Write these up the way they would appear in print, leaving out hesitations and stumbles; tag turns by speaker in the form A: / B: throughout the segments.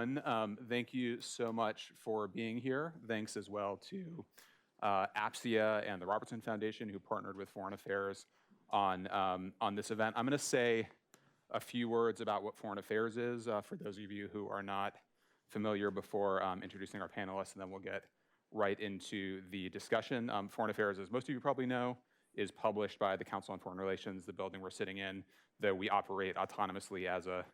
A: everyone. Thank you so much for being here. Thanks as well to APSIA and the Robertson Foundation, who partnered with Foreign Affairs on this event. I'm going to say a few words about what Foreign Affairs is for those of you who are not familiar before introducing our panelists, and then we'll get right into the discussion. Foreign Affairs, as most of you probably know, is published by the Council on Foreign Relations, the building we're sitting in, though we operate autonomously as a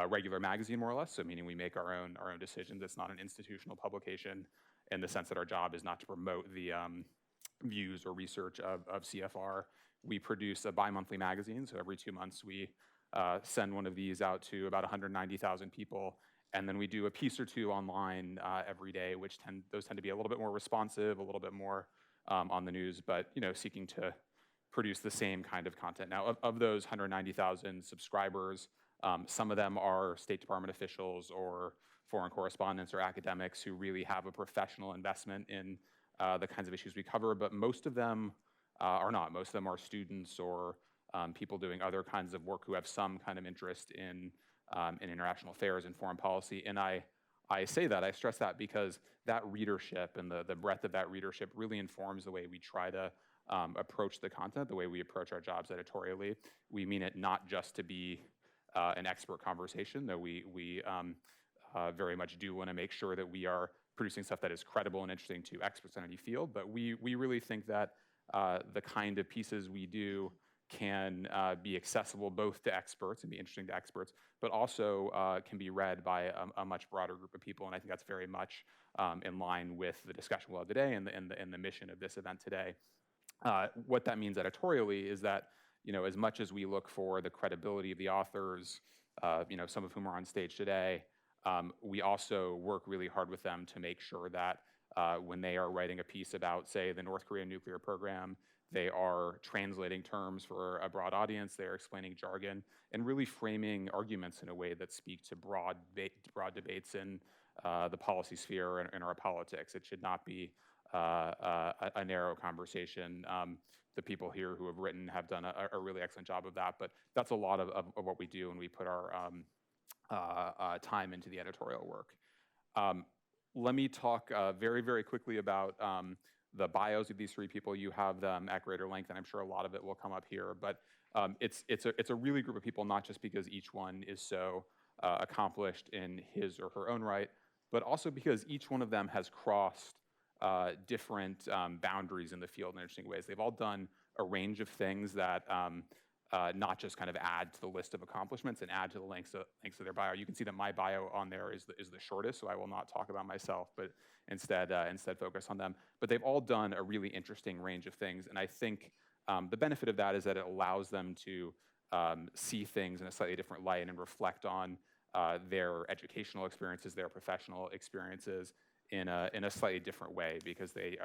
A: regular magazine, more or less, so meaning we make our own decisions. It's not an institutional publication in the sense that our job is not to promote the views or research of CFR. We produce a bi-monthly magazine, so every 2 months we send one of these out to about 190,000 people, and then we do a piece or two online every day, which those tend to be a little bit more responsive, a little bit more on the news, but seeking to produce the same kind of content. Now, of those 190,000 subscribers, some of them are State Department officials or foreign correspondents or academics who really have a professional investment in the kinds of issues we cover, but most of them are not. Most of them are students or people doing other kinds of work who have some kind of interest in international affairs and foreign policy. And I say that, I stress that because that readership and the breadth of that readership really informs the way we try to approach the content, the way we approach our jobs editorially. We mean it not just to be an expert conversation, though we very much do want to make sure that we are producing stuff that is credible and interesting to experts in any field, but we really think that the kind of pieces we do can be accessible both to experts and be interesting to experts, but also can be read by a much broader group of people, and I think that's very much in line with the discussion we'll have today and the mission of this event today. What that means editorially is that as much as we look for the credibility of the authors, some of whom are on stage today, we also work really hard with them to make sure that when they are writing a piece about, say, the North Korean nuclear program, they are translating terms for a broad audience, they're explaining jargon, and really framing arguments in a way that speak to broad debates in the policy sphere and our politics. It should not be a narrow conversation. The people here who have written have done a really excellent job of that, but that's a lot of what we do when we put our time into the editorial work. Let me talk very, very quickly about the bios of these three people. You have them at greater length, and I'm sure a lot of it will come up here, but it's a really group of people, not just because each one is so accomplished in his or her own right, but also because each one of them has crossed different boundaries in the field in interesting ways. They've all done a range of things that not just kind of add to the list of accomplishments and add to the lengths of their bio. You can see that my bio on there is the shortest, so I will not talk about myself, but instead focus on them. But they've all done a really interesting range of things, and I think the benefit of that is that it allows them to see things in a slightly different light and reflect on their educational experiences, their professional experiences in a slightly different way, because they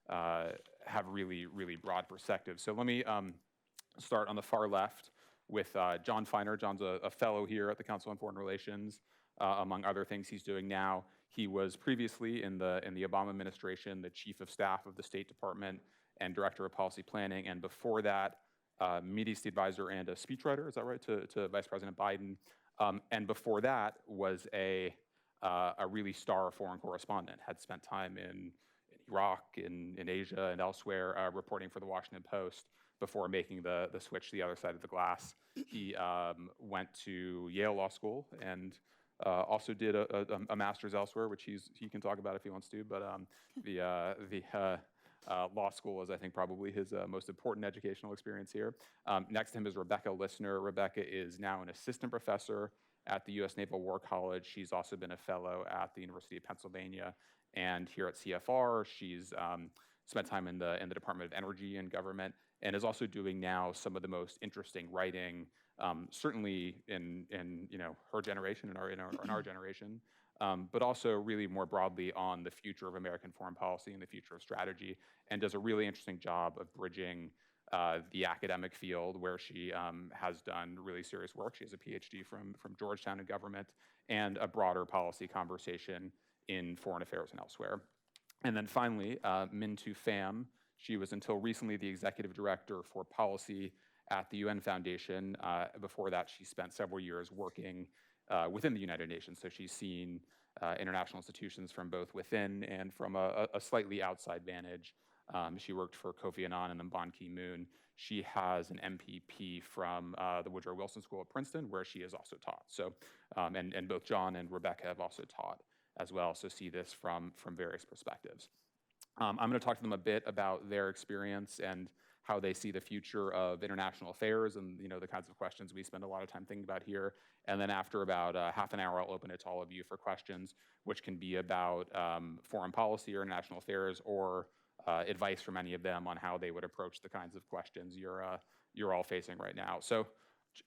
A: have really, really broad perspectives. So let me start on the far left with John Feiner. John's a fellow here at the Council on Foreign Relations. Among other things he's doing now, he was previously in the Obama administration the chief of staff of the State Department and director of policy planning, and before that, Middle East advisor and a speechwriter, is that right, to Vice President Biden, and before that was a really star foreign correspondent, had spent time in Iraq, in Asia, and elsewhere reporting for the Washington Post before making the switch to the other side of the glass. He went to Yale Law School and also did a master's elsewhere, which he can talk about if he wants to, but the law school is, I think, probably his most important educational experience here. Next to him is Rebecca Lissner. Rebecca is now an assistant professor at the U.S. Naval War College. She's also been a fellow at the University of Pennsylvania, and here at CFR, she's spent time in the Department of Energy and Government, and is also doing now some of the most interesting writing, certainly in her generation and in our generation, but also really more broadly on the future of American foreign policy and the future of strategy, and does a really interesting job of bridging the academic field, where she has done really serious work. She has a PhD from Georgetown in government, and a broader policy conversation in foreign affairs and elsewhere. And then finally, Minh Tu Pham. She was until recently the executive director for policy at the UN Foundation. Before that, she spent several years working within the United Nations. So she's seen international institutions from both within and from a slightly outside vantage. She worked for Kofi Annan and then Ban Ki-moon. She has an MPP from the Woodrow Wilson School at Princeton, where she has also taught. So, and both John and Rebecca have also taught as well, so see this from various perspectives. I'm going to talk to them a bit about their experience and how they see the future of international affairs and the kinds of questions we spend a lot of time thinking about here. And then after about half an hour, I'll open it to all of you for questions, which can be about foreign policy or international affairs, or advice from any of them on how they would approach the kinds of questions you're all facing right now. So,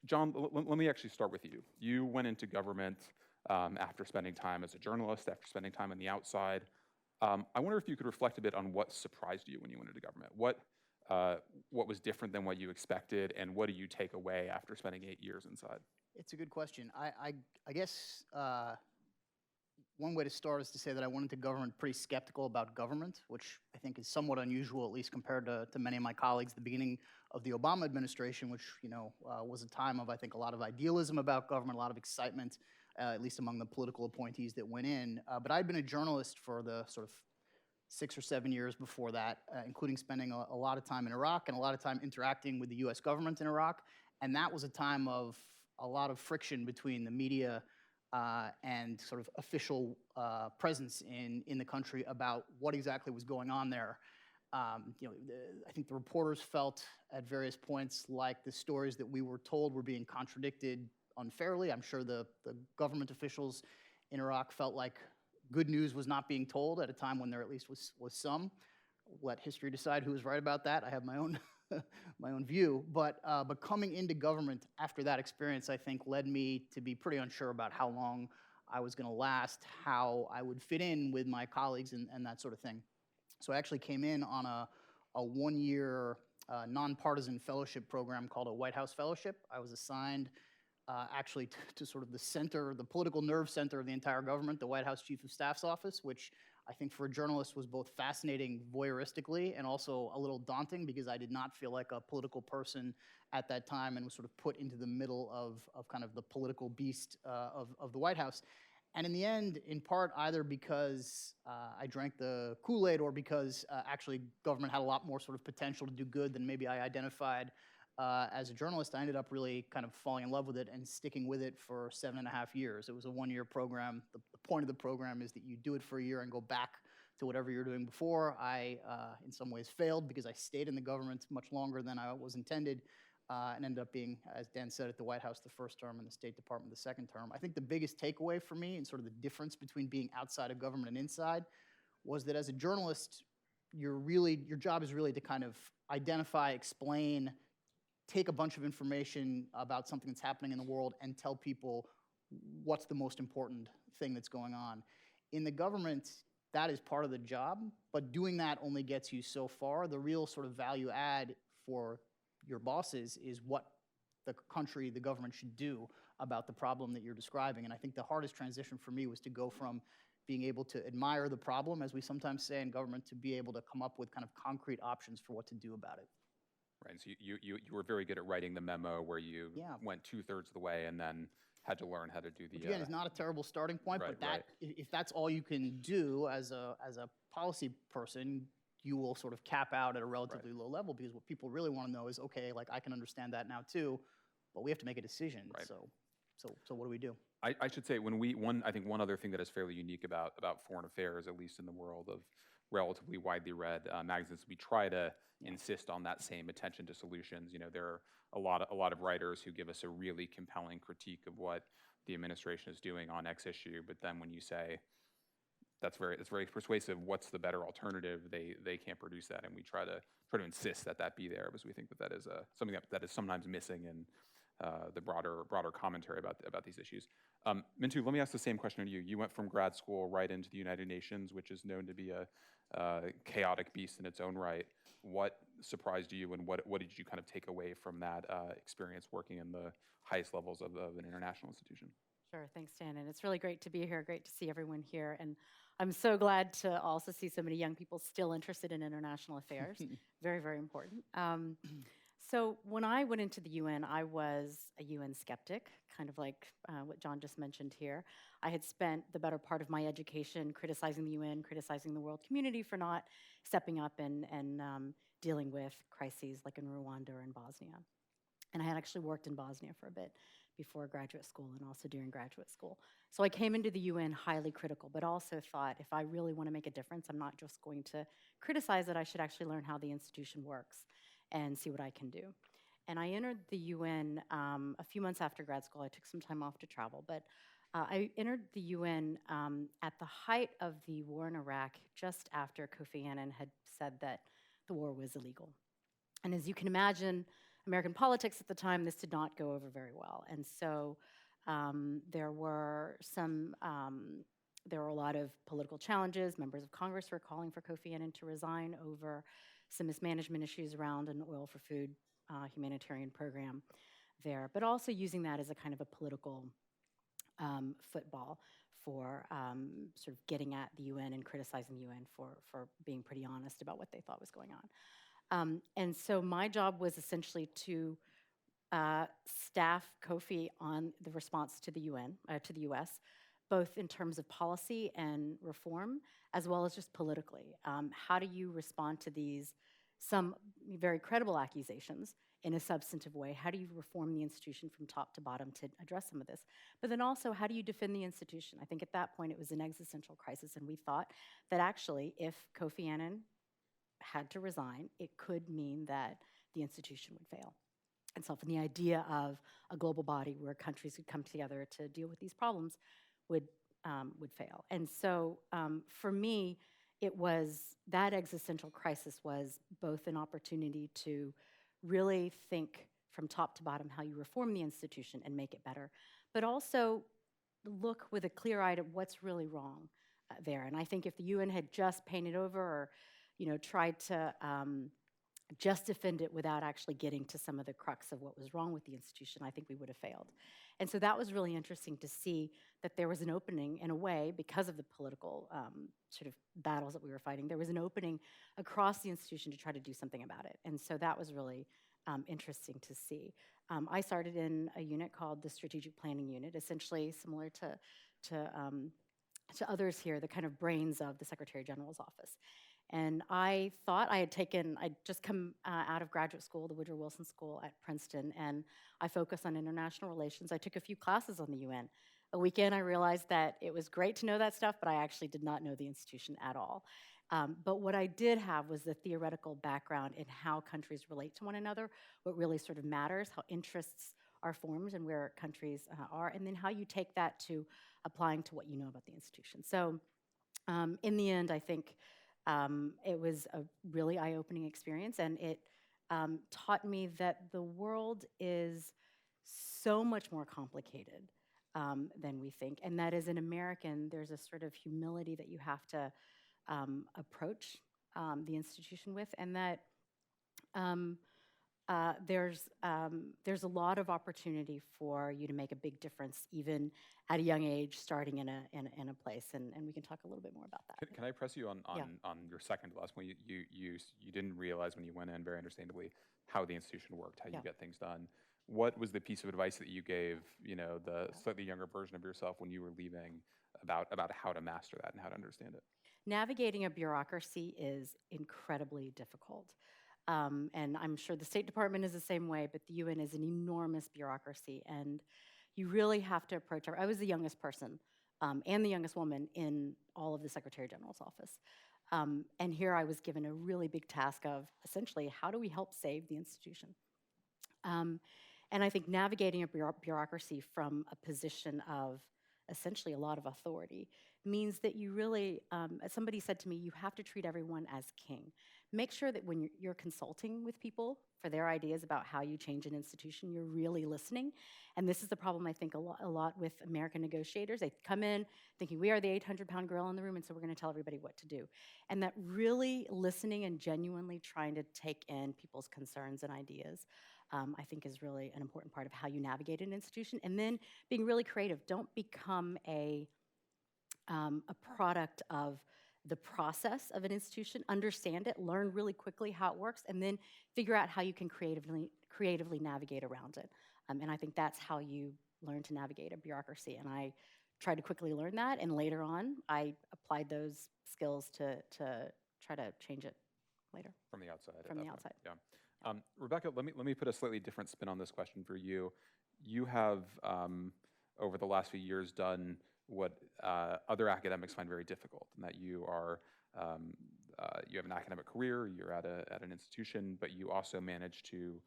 A: John, let me actually start with you. You went into government after spending time as a journalist, after spending time on the outside. I wonder if you could reflect a bit on what surprised you when you went into government. What was different than what you expected, and what do you take away after spending 8 years inside?
B: It's a good question. I guess one way to start is to say that I went into government pretty skeptical about government, which I think is somewhat unusual, at least compared to many of my colleagues. The beginning of the Obama administration, which was a time of, I think, a lot of idealism about government, a lot of excitement, at least among the political appointees that went in. But I'd been a journalist for the sort of 6 or 7 years before that, including spending a lot of time in Iraq and a lot of time interacting with the U.S. government in Iraq. And that was a time of a lot of friction between the media and sort of official presence in the country about what exactly was going on there. I think the reporters felt at various points like the stories that we were told were being contradicted unfairly. I'm sure the government officials in Iraq felt like good news was not being told at a time when there at least was some. Let history decide who was right about that. I have my own my own view. But coming into government after that experience, I think, led me to be pretty unsure about how long I was going to last, how I would fit in with my colleagues and that sort of thing. So I actually came in on a one-year nonpartisan fellowship program called a White House Fellowship. I was assigned actually to sort of the center, the political nerve center of the entire government, the White House Chief of Staff's office, which I think for a journalist was both fascinating voyeuristically and also a little daunting, because I did not feel like a political person at that time and was sort of put into the middle of kind of the political beast of the White House. And in the end, in part, either because I drank the Kool-Aid or because actually government had a lot more sort of potential to do good than maybe I identified as a journalist, I ended up really kind of falling in love with it and sticking with it for 7.5 years. It was a one-year program. The point of the program is that you do it for a year and go back to whatever you're doing before. I, in some ways, failed because I stayed in the government much longer than I was intended and ended up being, as Dan said, at the White House the first term and the State Department the second term. I think the biggest takeaway for me and sort of the difference between being outside of government and inside was that as a journalist, your job is really to kind of identify, explain, take a bunch of information about something that's happening in the world and tell people what's the most important thing that's going on. In the government, that is part of the job, but doing that only gets you so far. The real sort of value add for your bosses is what the country, the government should do about the problem that you're describing. And I think the hardest transition for me was to go from being able to admire the problem, as we sometimes say in government, to be able to come up with kind of concrete options for what to do about it.
A: Right, so you were very good at writing the memo where you went 2/3 of the way and then had to learn how to do the.
B: Which again, is not a terrible starting point,
A: right,
B: but that if that's all you can do as a policy person, you will sort of cap out at a relatively low level, because what people really want to know is, okay, like I can understand that now too, but we have to make a decision.
A: Right.
B: So what do we do?
A: I should say I think one other thing that is fairly unique about foreign affairs, at least in the world of relatively widely read magazines, we try to insist on that same attention to solutions. There are a lot of writers who give us a really compelling critique of what the administration is doing on X issue, but then when you say it's very persuasive, what's the better alternative, they can't produce that, and we try to insist that be there, because we think that is something that is sometimes missing in the broader commentary about these issues. Mintu, let me ask the same question to you. You went from grad school right into the United Nations, which is known to be a chaotic beast in its own right. What surprised you, and what did you kind of take away from that experience working in the highest levels of an international institution?
C: Sure, thanks, Dan, and it's really great to be here, great to see everyone here, and I'm so glad to also see so many young people still interested in international affairs. Very, very important. So when I went into the UN, I was a UN skeptic, kind of like what John just mentioned here. I had spent the better part of my education criticizing the UN, criticizing the world community for not stepping up and dealing with crises like in Rwanda or in Bosnia. And I had actually worked in Bosnia for a bit before graduate school and also during graduate school. So I came into the UN highly critical, but also thought if I really want to make a difference, I'm not just going to criticize it, I should actually learn how the institution works and see what I can do. And I entered the UN a few months after grad school. I took some time off to travel, but I entered the UN at the height of the war in Iraq, just after Kofi Annan had said that the war was illegal. And as you can imagine, American politics at the time, this did not go over very well. And so there were a lot of political challenges. Members of Congress were calling for Kofi Annan to resign over some mismanagement issues around an oil for food humanitarian program there, but also using that as a kind of a political football for sort of getting at the UN and criticizing the UN for being pretty honest about what they thought was going on. And so my job was essentially to staff Kofi on the response to the UN, to the US, both in terms of policy and reform, as well as just politically. How do you respond to these, some very credible accusations in a substantive way? How do you reform the institution from top to bottom to address some of this? But then also, how do you defend the institution? I think at that point it was an existential crisis, and we thought that actually if Kofi Annan had to resign, it could mean that the institution would fail. And so the idea of a global body where countries would come together to deal with these problems would fail. And so for me, it was that existential crisis was both an opportunity to really think from top to bottom how you reform the institution and make it better, but also look with a clear eye at what's really wrong there. And I think if the UN had just painted over or tried to just defend it without actually getting to some of the crux of what was wrong with the institution, I think we would have failed. And so that was really interesting to see that there was an opening in a way because of the political sort of battles that we were fighting. There was an opening across the institution to try to do something about it. And so that was really interesting to see. I started in a unit called the Strategic Planning Unit, essentially similar to others here, the kind of brains of the Secretary General's office. And I thought I'd just come out of graduate school, the Woodrow Wilson School at Princeton, and I focused on international relations. I took a few classes on the UN. A weekend, I realized that it was great to know that stuff, but I actually did not know the institution at all. But what I did have was the theoretical background in how countries relate to one another, what really sort of matters, how interests are formed and where countries are, and then how you take that to applying to what you know about the institution. So in the end, I think it was a really eye-opening experience, and it taught me that the world is so much more complicated than we think, and that as an American, there's a sort of humility that you have to approach the institution with, and that there's a lot of opportunity for you to make a big difference, even at a young age, starting in a place, and we can talk a little bit more about that.
A: Can I press you on your second to last point? You didn't realize when you went in, very understandably, how the institution worked, how you get things done. What was the piece of advice that you gave, the slightly younger version of yourself when you were leaving about how to master that and how to understand it?
C: Navigating a bureaucracy is incredibly difficult. And I'm sure the State Department is the same way, but the UN is an enormous bureaucracy, and you really have to approach I was the youngest person and the youngest woman in all of the Secretary General's office. And here I was given a really big task of essentially, how do we help save the institution? And I think navigating a bureaucracy from a position of essentially a lot of authority means that you really, as somebody said to me, you have to treat everyone as king. Make sure that when you're consulting with people for their ideas about how you change an institution, you're really listening. And this is the problem, I think, a lot with American negotiators. They come in thinking we are the 800-pound gorilla in the room, and so we're going to tell everybody what to do. And that really listening and genuinely trying to take in people's concerns and ideas, I think is really an important part of how you navigate an institution. And then being really creative. Don't become a product of the process of an institution. Understand it, learn really quickly how it works, and then figure out how you can creatively navigate around it. And I think that's how you learn to navigate a bureaucracy. And I tried to quickly learn that, and later on, I applied those skills to try to change it later.
A: From the outside.
C: From the outside.
A: Yeah. Rebecca, let me put a slightly different spin on this question for you. You have, over the last few years, done what other academics find very difficult, in that you are you have an academic career, you're at an institution, but you also manage to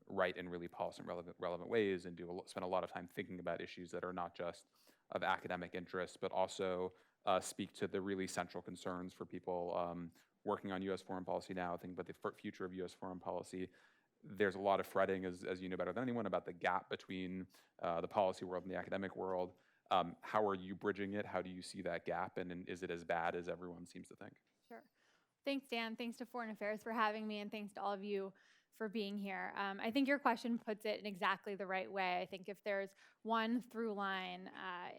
A: write in really policy and relevant ways, and spend a lot of time thinking about issues that are not just of academic interest, but also speak to the really central concerns for people working on U.S. foreign policy now, thinking about the future of U.S. foreign policy. There's a lot of fretting, as you know better than anyone, about the gap between the policy world and the academic world. How are you bridging it? How do you see that gap? And is it as bad as everyone seems to think?
D: Sure. Thanks, Dan. Thanks to Foreign Affairs for having me, and thanks to all of you for being here. I think your question puts it in exactly the right way. I think if there's one through line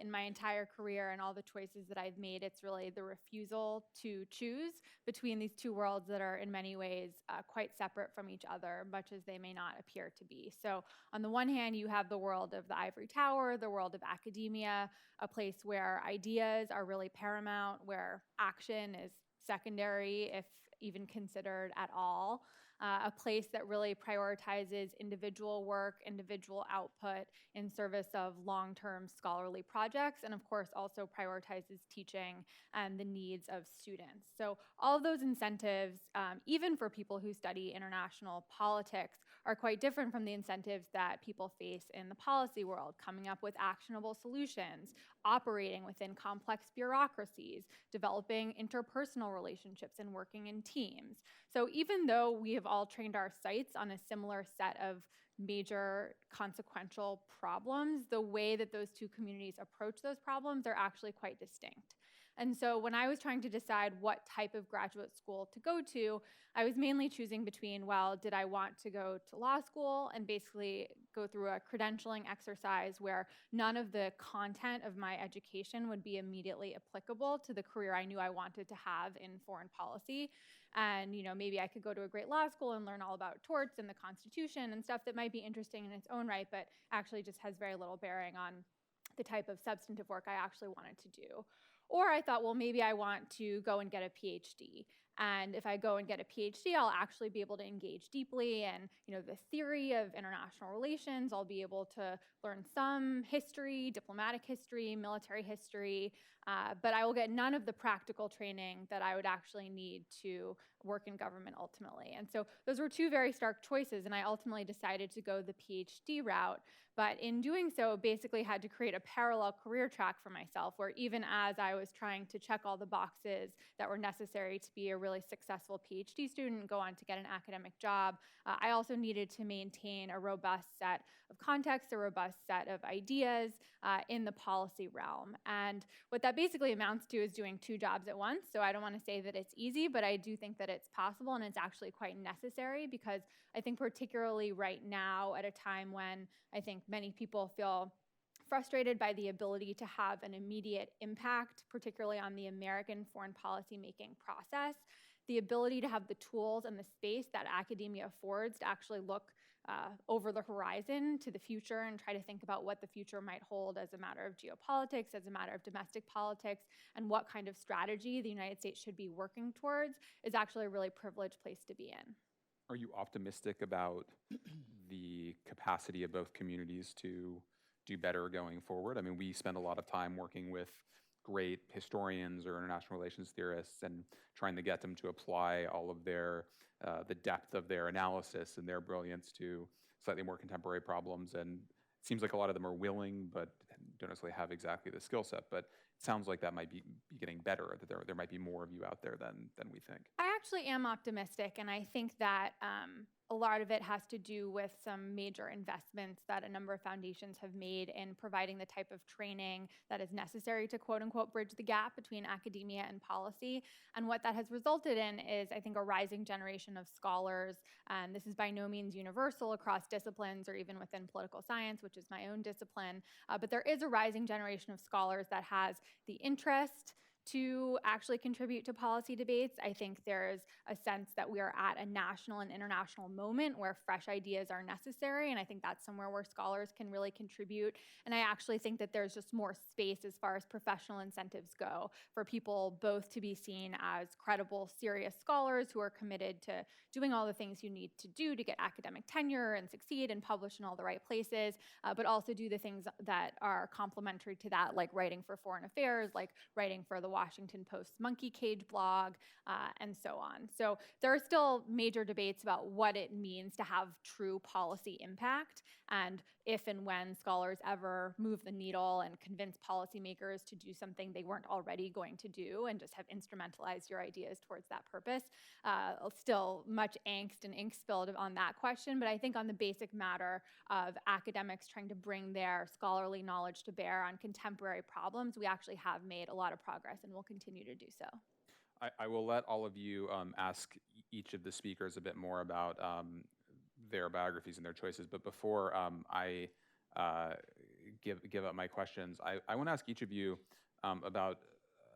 D: in my entire career and all the choices that I've made, it's really the refusal to choose between these two worlds that are in many ways quite separate from each other, much as they may not appear to be. So on the one hand, you have the world of the ivory tower, the world of academia, a place where ideas are really paramount, where action is secondary, if even considered at all. A place that really prioritizes individual work, individual output in service of long-term scholarly projects, and of course also prioritizes teaching and the needs of students. So all of those incentives, even for people who study international politics, are quite different from the incentives that people face in the policy world, coming up with actionable solutions, operating within complex bureaucracies, developing interpersonal relationships, and working in teams. So even though we have all trained our sights on a similar set of major consequential problems, the way that those two communities approach those problems are actually quite distinct. And so when I was trying to decide what type of graduate school to go to, I was mainly choosing between, well, did I want to go to law school and basically go through a credentialing exercise where none of the content of my education would be immediately applicable to the career I knew I wanted to have in foreign policy. And maybe I could go to a great law school and learn all about torts and the Constitution and stuff that might be interesting in its own right, but actually just has very little bearing on the type of substantive work I actually wanted to do. Or I thought, well, maybe I want to go and get a PhD. And if I go and get a PhD, I'll actually be able to engage deeply in the theory of international relations. I'll be able to learn some history, diplomatic history, military history, but I will get none of the practical training that I would actually need to work in government ultimately. And so those were two very stark choices, and I ultimately decided to go the PhD route. But in doing so, basically had to create a parallel career track for myself, where even as I was trying to check all the boxes that were necessary to be a really successful PhD student and go on to get an academic job, I also needed to maintain a robust set of context, a robust set of ideas in the policy realm. And what that basically amounts to is doing two jobs at once. So I don't want to say that it's easy, but I do think that it's possible, and it's actually quite necessary, because I think particularly right now, at a time when I think many people feel frustrated by the ability to have an immediate impact, particularly on the American foreign policy making process, the ability to have the tools and the space that academia affords to actually look over the horizon to the future and try to think about what the future might hold as a matter of geopolitics, as a matter of domestic politics, and what kind of strategy the United States should be working towards is actually a really privileged place to be in.
A: Are you optimistic about the capacity of both communities to do better going forward? I mean, we spend a lot of time working with great historians or international relations theorists and trying to get them to apply all of their, the depth of their analysis and their brilliance to slightly more contemporary problems. And it seems like a lot of them are willing, but don't necessarily have exactly the skill set. But it sounds like that might be getting better, that there might be more of you out there than we think.
D: I actually am optimistic, and I think that a lot of it has to do with some major investments that a number of foundations have made in providing the type of training that is necessary to quote unquote bridge the gap between academia and policy. And what that has resulted in is, I think, a rising generation of scholars. And this is by no means universal across disciplines or even within political science, which is my own discipline. But there is a rising generation of scholars that has the interest to actually contribute to policy debates. I think there's a sense that we are at a national and international moment where fresh ideas are necessary, and I think that's somewhere where scholars can really contribute. And I actually think that there's just more space as far as professional incentives go for people both to be seen as credible, serious scholars who are committed to doing all the things you need to do to get academic tenure and succeed and publish in all the right places, but also do the things that are complementary to that, like writing for Foreign Affairs, like writing for the Washington Post's Monkey Cage blog, and so on. So there are still major debates about what it means to have true policy impact, and if and when scholars ever move the needle and convince policymakers to do something they weren't already going to do and just have instrumentalized your ideas towards that purpose. Still much angst and ink spilled on that question, but I think on the basic matter of academics trying to bring their scholarly knowledge to bear on contemporary problems, we actually have made a lot of progress and will continue to do so.
A: I will let all of you ask each of the speakers a bit more about their biographies and their choices, but before I give up my questions, I want to ask each of you about,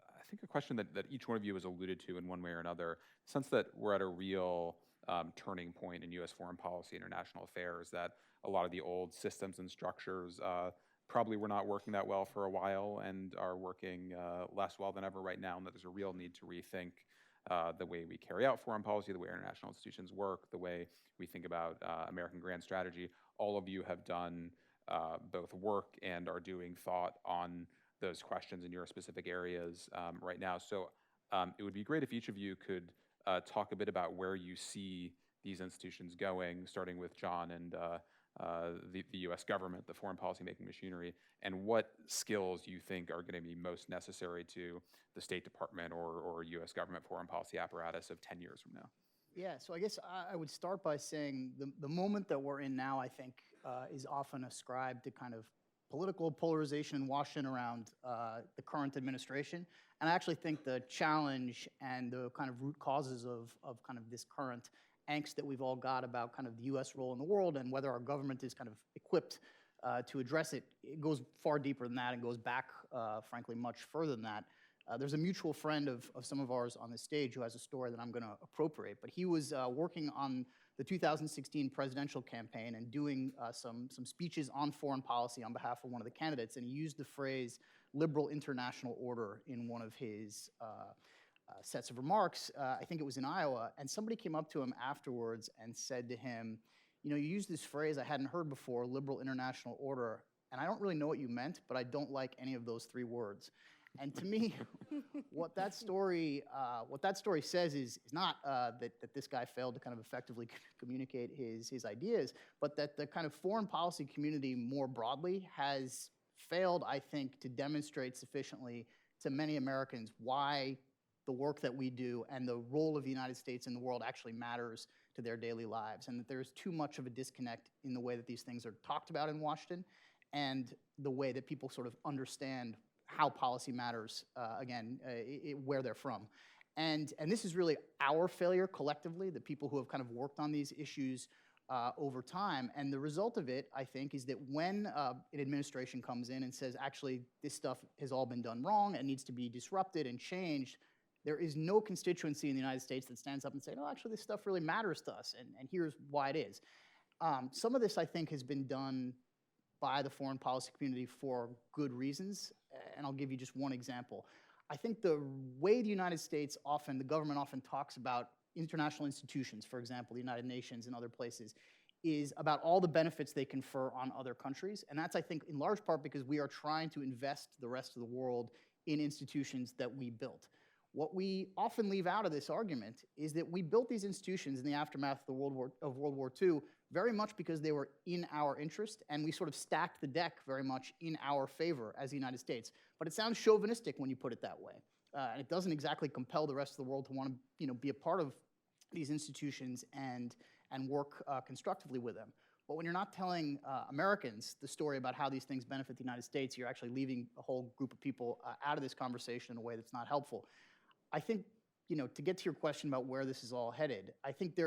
A: I think, a question that each one of you has alluded to in one way or another, sense that we're at a real turning point in U.S. foreign policy, international affairs, that a lot of the old systems and structures probably were not working that well for a while and are working less well than ever right now, and that there's a real need to rethink the way we carry out foreign policy, the way international institutions work, the way we think about American grand strategy. All of you have done both work and are doing thought on those questions in your specific areas right now. So it would be great if each of you could talk a bit about where you see these institutions going, starting with John and the U.S. government, the foreign policy making machinery, and what skills you think are going to be most necessary to the State Department or U.S. government foreign policy apparatus of 10 years from now.
B: Yeah, so I guess I would start by saying the moment that we're in now, I think, is often ascribed to kind of political polarization in Washington around the current administration. And I actually think the challenge and the kind of root causes of kind of this current angst that we've all got about kind of the U.S. role in the world and whether our government is kind of equipped to address it, it goes far deeper than that and goes back, frankly, much further than that. There's a mutual friend of some of ours on the stage who has a story that I'm going to appropriate, but he was working on the 2016 presidential campaign and doing some speeches on foreign policy on behalf of one of the candidates, and he used the phrase liberal international order in one of his sets of remarks. I think it was in Iowa, and somebody came up to him afterwards and said to him, you know, you used this phrase I hadn't heard before, liberal international order, and I don't really know what you meant, but I don't like any of those three words. And to me, what that story says is not that this guy failed to kind of effectively communicate his ideas, but that the kind of foreign policy community more broadly has failed, I think, to demonstrate sufficiently to many Americans why the work that we do and the role of the United States in the world actually matters to their daily lives, and that there's too much of a disconnect in the way that these things are talked about in Washington and the way that people sort of understand how policy matters, where they're from. And this is really our failure collectively, the people who have kind of worked on these issues over time. And the result of it, I think, is that when an administration comes in and says, actually, this stuff has all been done wrong and needs to be disrupted and changed, there is no constituency in the United States that stands up and says, no, actually, this stuff really matters to us, and here's why it is. Some of this, I think, has been done by the foreign policy community for good reasons, and I'll give you just one example. I think the way the United States the government often talks about international institutions, for example, the United Nations and other places, is about all the benefits they confer on other countries, and that's, I think, in large part because we are trying to invest the rest of the world in institutions that we built. What we often leave out of this argument is that we built these institutions in the aftermath of World War II very much because they were in our interest, and we sort of stacked the deck very much in our favor as the United States. But it sounds chauvinistic when you put it that way, and it doesn't exactly compel the rest of the world to want to, be a part of these institutions and work constructively with them. But when you're not telling Americans the story about how these things benefit the United States, you're actually leaving a whole group of people out of this conversation in a way that's not helpful. I think, to get to your question about where this is all headed, I think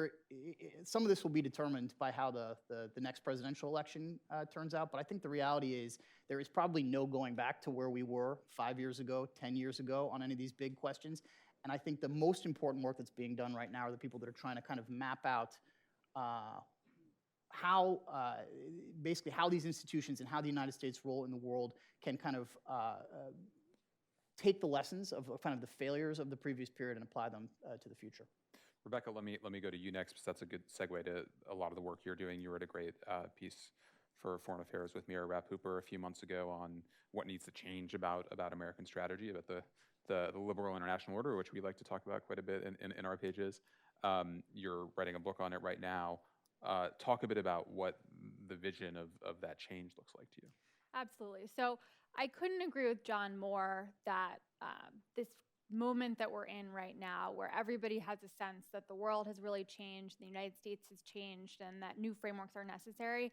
B: some of this will be determined by how the next presidential election turns out. But I think the reality is there is probably no going back to where we were 5 years ago, 10 years ago on any of these big questions. And I think the most important work that's being done right now are the people that are trying to kind of map out basically how these institutions and how the United States' role in the world can kind of take the lessons of kind of the failures of the previous period and apply them to the future.
A: Rebecca, let me go to you next, because that's a good segue to a lot of the work you're doing. You wrote a great piece for Foreign Affairs with Mira Rapp-Hooper a few months ago on what needs to change about American strategy, about the liberal international order, which we like to talk about quite a bit in our pages. You're writing a book on it right now. Talk a bit about what the vision of that change looks like to you.
D: Absolutely. So I couldn't agree with John more that this moment that we're in right now, where everybody has a sense that the world has really changed, the United States has changed, and that new frameworks are necessary,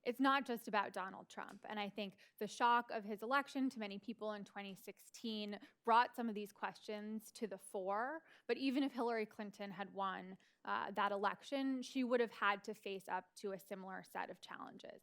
D: it's not just about Donald Trump. And I think the shock of his election to many people in 2016 brought some of these questions to the fore. But even if Hillary Clinton had won that election, she would have had to face up to a similar set of challenges.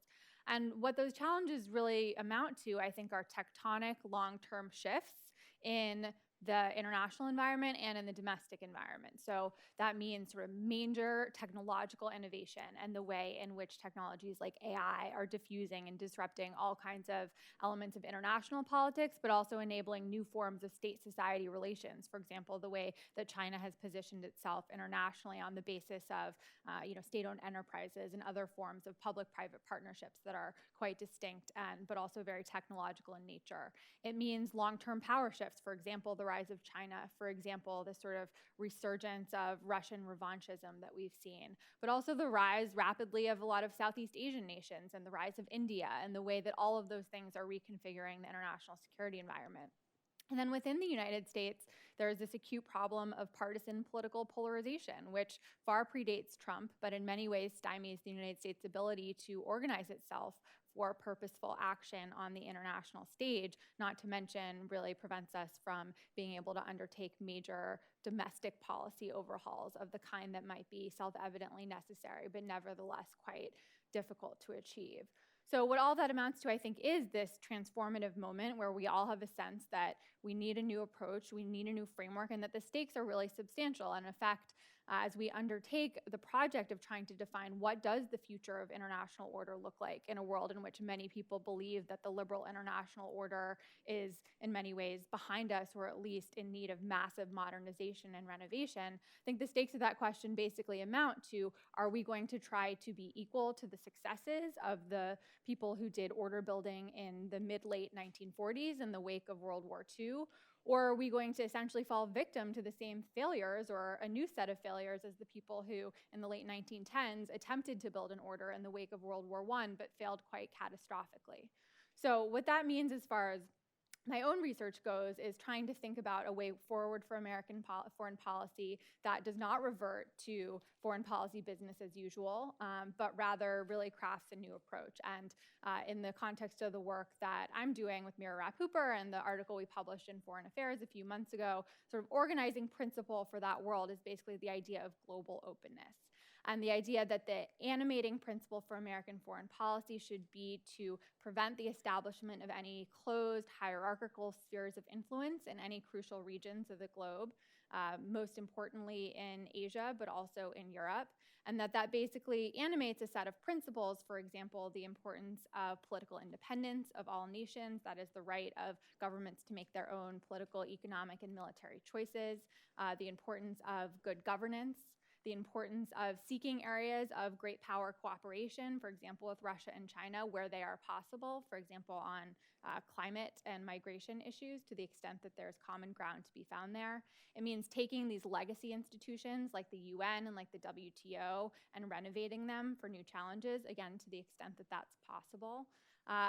D: And what those challenges really amount to, I think, are tectonic long-term shifts in the international environment and in the domestic environment. So that means sort of major technological innovation and the way in which technologies like AI are diffusing and disrupting all kinds of elements of international politics, but also enabling new forms of state-society relations. For example, the way that China has positioned itself internationally on the basis of state-owned enterprises and other forms of public-private partnerships that are quite distinct but also very technological in nature. It means long-term power shifts. For example, the rise of China, for example, the sort of resurgence of Russian revanchism that we've seen, but also the rise rapidly of a lot of Southeast Asian nations and the rise of India and the way that all of those things are reconfiguring the international security environment. And then within the United States, there is this acute problem of partisan political polarization, which far predates Trump, but in many ways stymies the United States' ability to organize itself for purposeful action on the international stage, not to mention really prevents us from being able to undertake major domestic policy overhauls of the kind that might be self-evidently necessary, but nevertheless quite difficult to achieve. So what all that amounts to, I think, is this transformative moment where we all have a sense that we need a new approach, we need a new framework, and that the stakes are really substantial. And in fact, as we undertake the project of trying to define what does the future of international order look like in a world in which many people believe that the liberal international order is in many ways behind us, or at least in need of massive modernization and renovation, I think the stakes of that question basically amount to, are we going to try to be equal to the successes of the people who did order building in the mid-late 1940s in the wake of World War II? Or are we going to essentially fall victim to the same failures or a new set of failures as the people who in the late 1910s attempted to build an order in the wake of World War I but failed quite catastrophically? So what that means as far as my own research goes is trying to think about a way forward for American foreign policy that does not revert to foreign policy business as usual, but rather really crafts a new approach. And in the context of the work that I'm doing with Mira Rapp-Hooper and the article we published in Foreign Affairs a few months ago, sort of organizing principle for that world is basically the idea of global openness. And the idea that the animating principle for American foreign policy should be to prevent the establishment of any closed hierarchical spheres of influence in any crucial regions of the globe, most importantly in Asia, but also in Europe, and that basically animates a set of principles, for example, the importance of political independence of all nations, that is the right of governments to make their own political, economic, and military choices, the importance of good governance, the importance of seeking areas of great power cooperation, for example, with Russia and China, where they are possible, for example, on climate and migration issues, to the extent that there's common ground to be found there. It means taking these legacy institutions like the UN and like the WTO and renovating them for new challenges, again, to the extent that that's possible.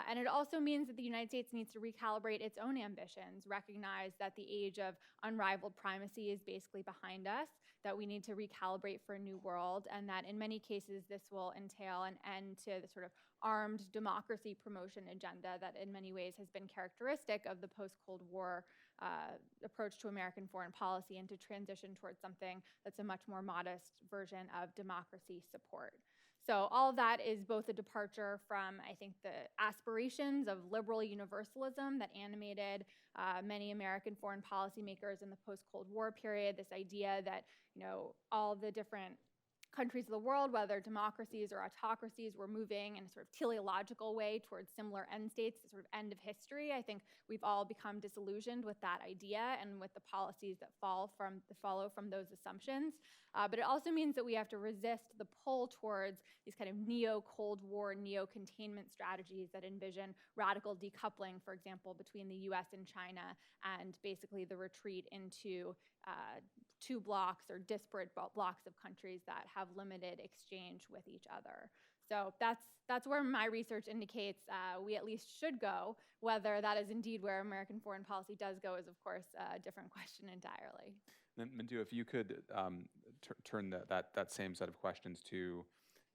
D: And it also means that the United States needs to recalibrate its own ambitions, recognize that the age of unrivaled primacy is basically behind us, that we need to recalibrate for a new world, and that in many cases this will entail an end to the sort of armed democracy promotion agenda that in many ways has been characteristic of the post-Cold War approach to American foreign policy and to transition towards something that's a much more modest version of democracy support. So all of that is both a departure from, I think, the aspirations of liberal universalism that animated many American foreign policymakers in the post-Cold War period, this idea that, all the different countries of the world, whether democracies or autocracies, were moving in a sort of teleological way towards similar end states, the sort of end of history. I think we've all become disillusioned with that idea and with the policies that follow from those assumptions. But it also means that we have to resist the pull towards these kind of neo-Cold War, neo-containment strategies that envision radical decoupling, for example, between the US and China, and basically the retreat into two blocks or disparate blocks of countries that have limited exchange with each other. So that's where my research indicates we at least should go. Whether that is indeed where American foreign policy does go is, of course, a different question entirely.
A: Mintu, if you could turn that same set of questions to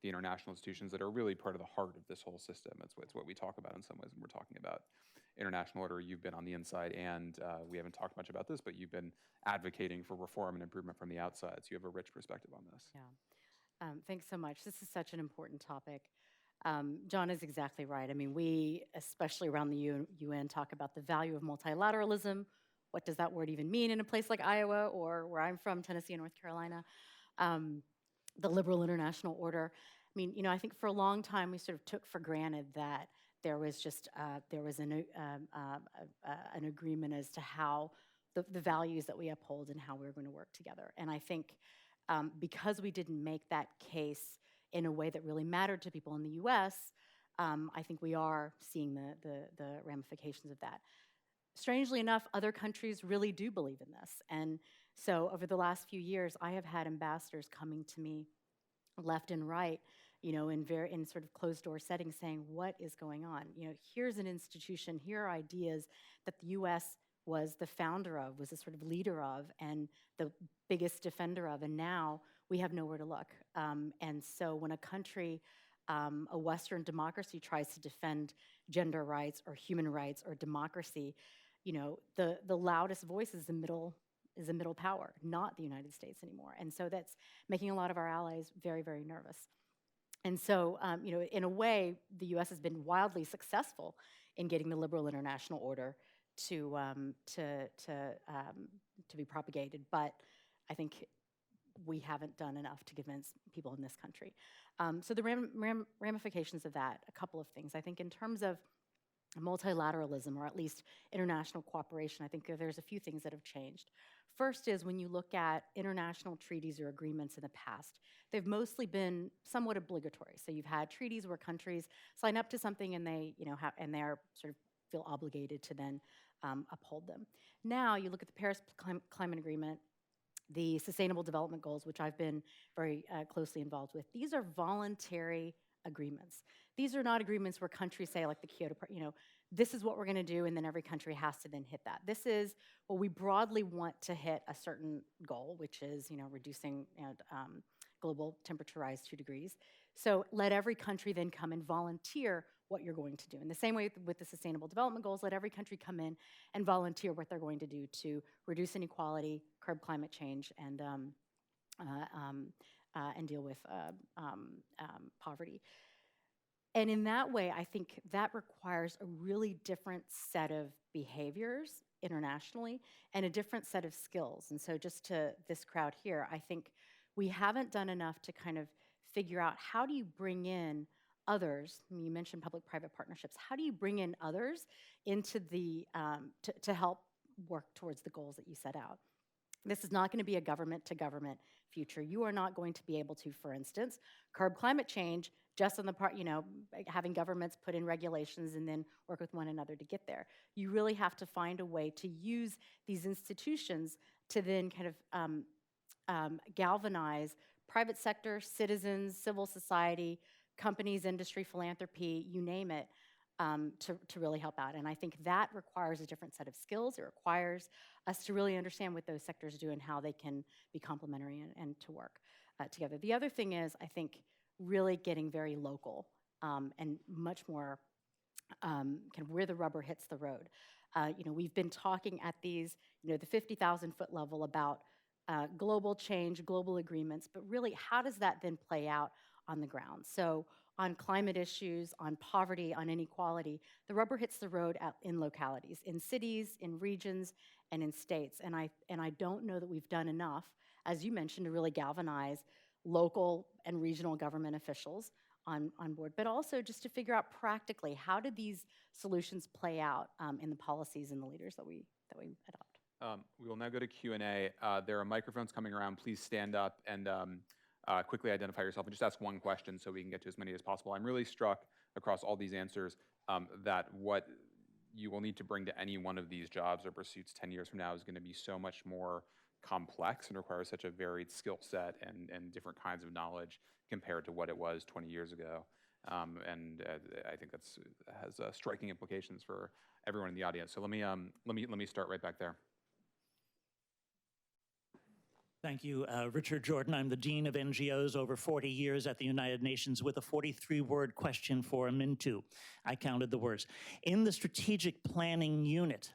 A: the international institutions that are really part of the heart of this whole system. It's what we talk about in some ways when we're talking about international order. You've been on the inside, and we haven't talked much about this, but you've been advocating for reform and improvement from the outside, so you have a rich perspective on this.
C: Yeah. Thanks so much. This is such an important topic. John is exactly right. I mean, we, especially around the UN, talk about the value of multilateralism. What does that word even mean in a place like Iowa or where I'm from, Tennessee and North Carolina? The liberal international order. I mean, I think for a long time we sort of took for granted that there was just an agreement as to how the values that we uphold and how we were going to work together. And I think because we didn't make that case in a way that really mattered to people in the U.S., I think we are seeing the ramifications of that. Strangely enough, other countries really do believe in this. And so over the last few years, I have had ambassadors coming to me left and right, in sort of closed-door settings saying, what is going on? Here's an institution, here are ideas that the U.S. was the founder of, was a sort of leader of, and the biggest defender of, and now we have nowhere to look. And so when a country, a Western democracy, tries to defend gender rights or human rights or democracy, the loudest voice is the middle power, not the United States anymore. And so that's making a lot of our allies very, very nervous. And so, in a way, the U.S. has been wildly successful in getting the liberal international order to be propagated. But I think we haven't done enough to convince people in this country. So the ramifications of that, a couple of things. I think in terms of multilateralism, or at least international cooperation, I think there's a few things that have changed. First is when you look at international treaties or agreements in the past, they've mostly been somewhat obligatory. So you've had treaties where countries sign up to something and they, and they're sort of feel obligated to then uphold them. Now you look at the Paris Climate Agreement, the Sustainable Development Goals, which I've been very closely involved with. These are voluntary agreements. These are not agreements where countries say, like the Kyoto, this is what we're going to do, and then every country has to then hit that. This is, well, we broadly want to hit a certain goal, which is, reducing global temperature rise 2 degrees. So let every country then come and volunteer what you're going to do. In the same way with the Sustainable Development Goals, let every country come in and volunteer what they're going to do to reduce inequality, curb climate change, and deal with poverty. And in that way, I think that requires a really different set of behaviors internationally and a different set of skills. And so just to this crowd here, I think we haven't done enough to kind of figure out, how do you bring in others? I mean, you mentioned public-private partnerships. How do you bring in others into the to help work towards the goals that you set out? This is not going to be a government-to-government future. You are not going to be able to, for instance, curb climate change just on the part, having governments put in regulations and then work with one another to get there. You really have to find a way to use these institutions to then kind of galvanize private sector, citizens, civil society, companies, industry, philanthropy, you name it, to really help out. And I think that requires a different set of skills. It requires us to really understand what those sectors do and how they can be complementary and to work together. The other thing is, I think, really getting very local and much more kind of where the rubber hits the road. We've been talking at these, the 50,000-foot level about global change, global agreements, but really, how does that then play out on the ground? So on climate issues, on poverty, on inequality, the rubber hits the road in localities, in cities, in regions, and in states. And I don't know that we've done enough, as you mentioned, to really galvanize local and regional government officials on board, but also just to figure out practically, how do these solutions play out in the policies and the leaders that we adopt?
A: We will now go to Q&A. There are microphones coming around. Please stand up and quickly identify yourself and just ask one question so we can get to as many as possible. I'm really struck across all these answers that what you will need to bring to any one of these jobs or pursuits 10 years from now is going to be so much more complex and requires such a varied skill set and different kinds of knowledge compared to what it was 20 years ago. And I think that's has striking implications for everyone in the audience. So let me start right back there.
E: Thank you, Richard Jordan. I'm the Dean of NGOs over 40 years at the United Nations with a 43-word question for Mintu. I counted the words. In the strategic planning unit,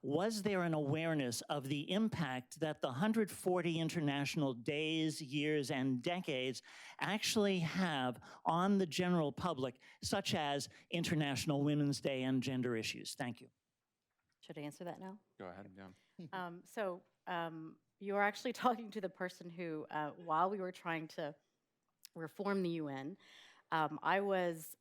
E: was there an awareness of the impact that the 140 international days, years, and decades actually have on the general public, such as International Women's Day and gender issues? Thank you.
C: Should I answer that now?
A: Go ahead, yeah.
C: You are actually talking to the person who, while we were trying to reform the UN, I was,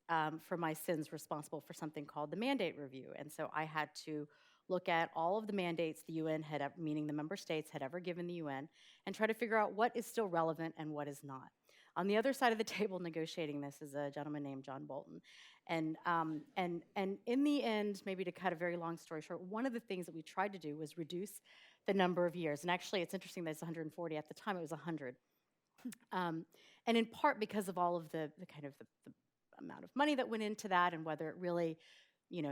C: for my sins, responsible for something called the mandate review. And so I had to look at all of the mandates the UN had, meaning the member states had ever given the UN, and try to figure out what is still relevant and what is not. On the other side of the table negotiating this is a gentleman named John Bolton. And in the end, maybe to cut a very long story short, one of the things that we tried to do was reduce the number of years. And actually, it's interesting that it's 140. At the time, it was 100. And in part because of all of the amount of money that went into that and whether it really,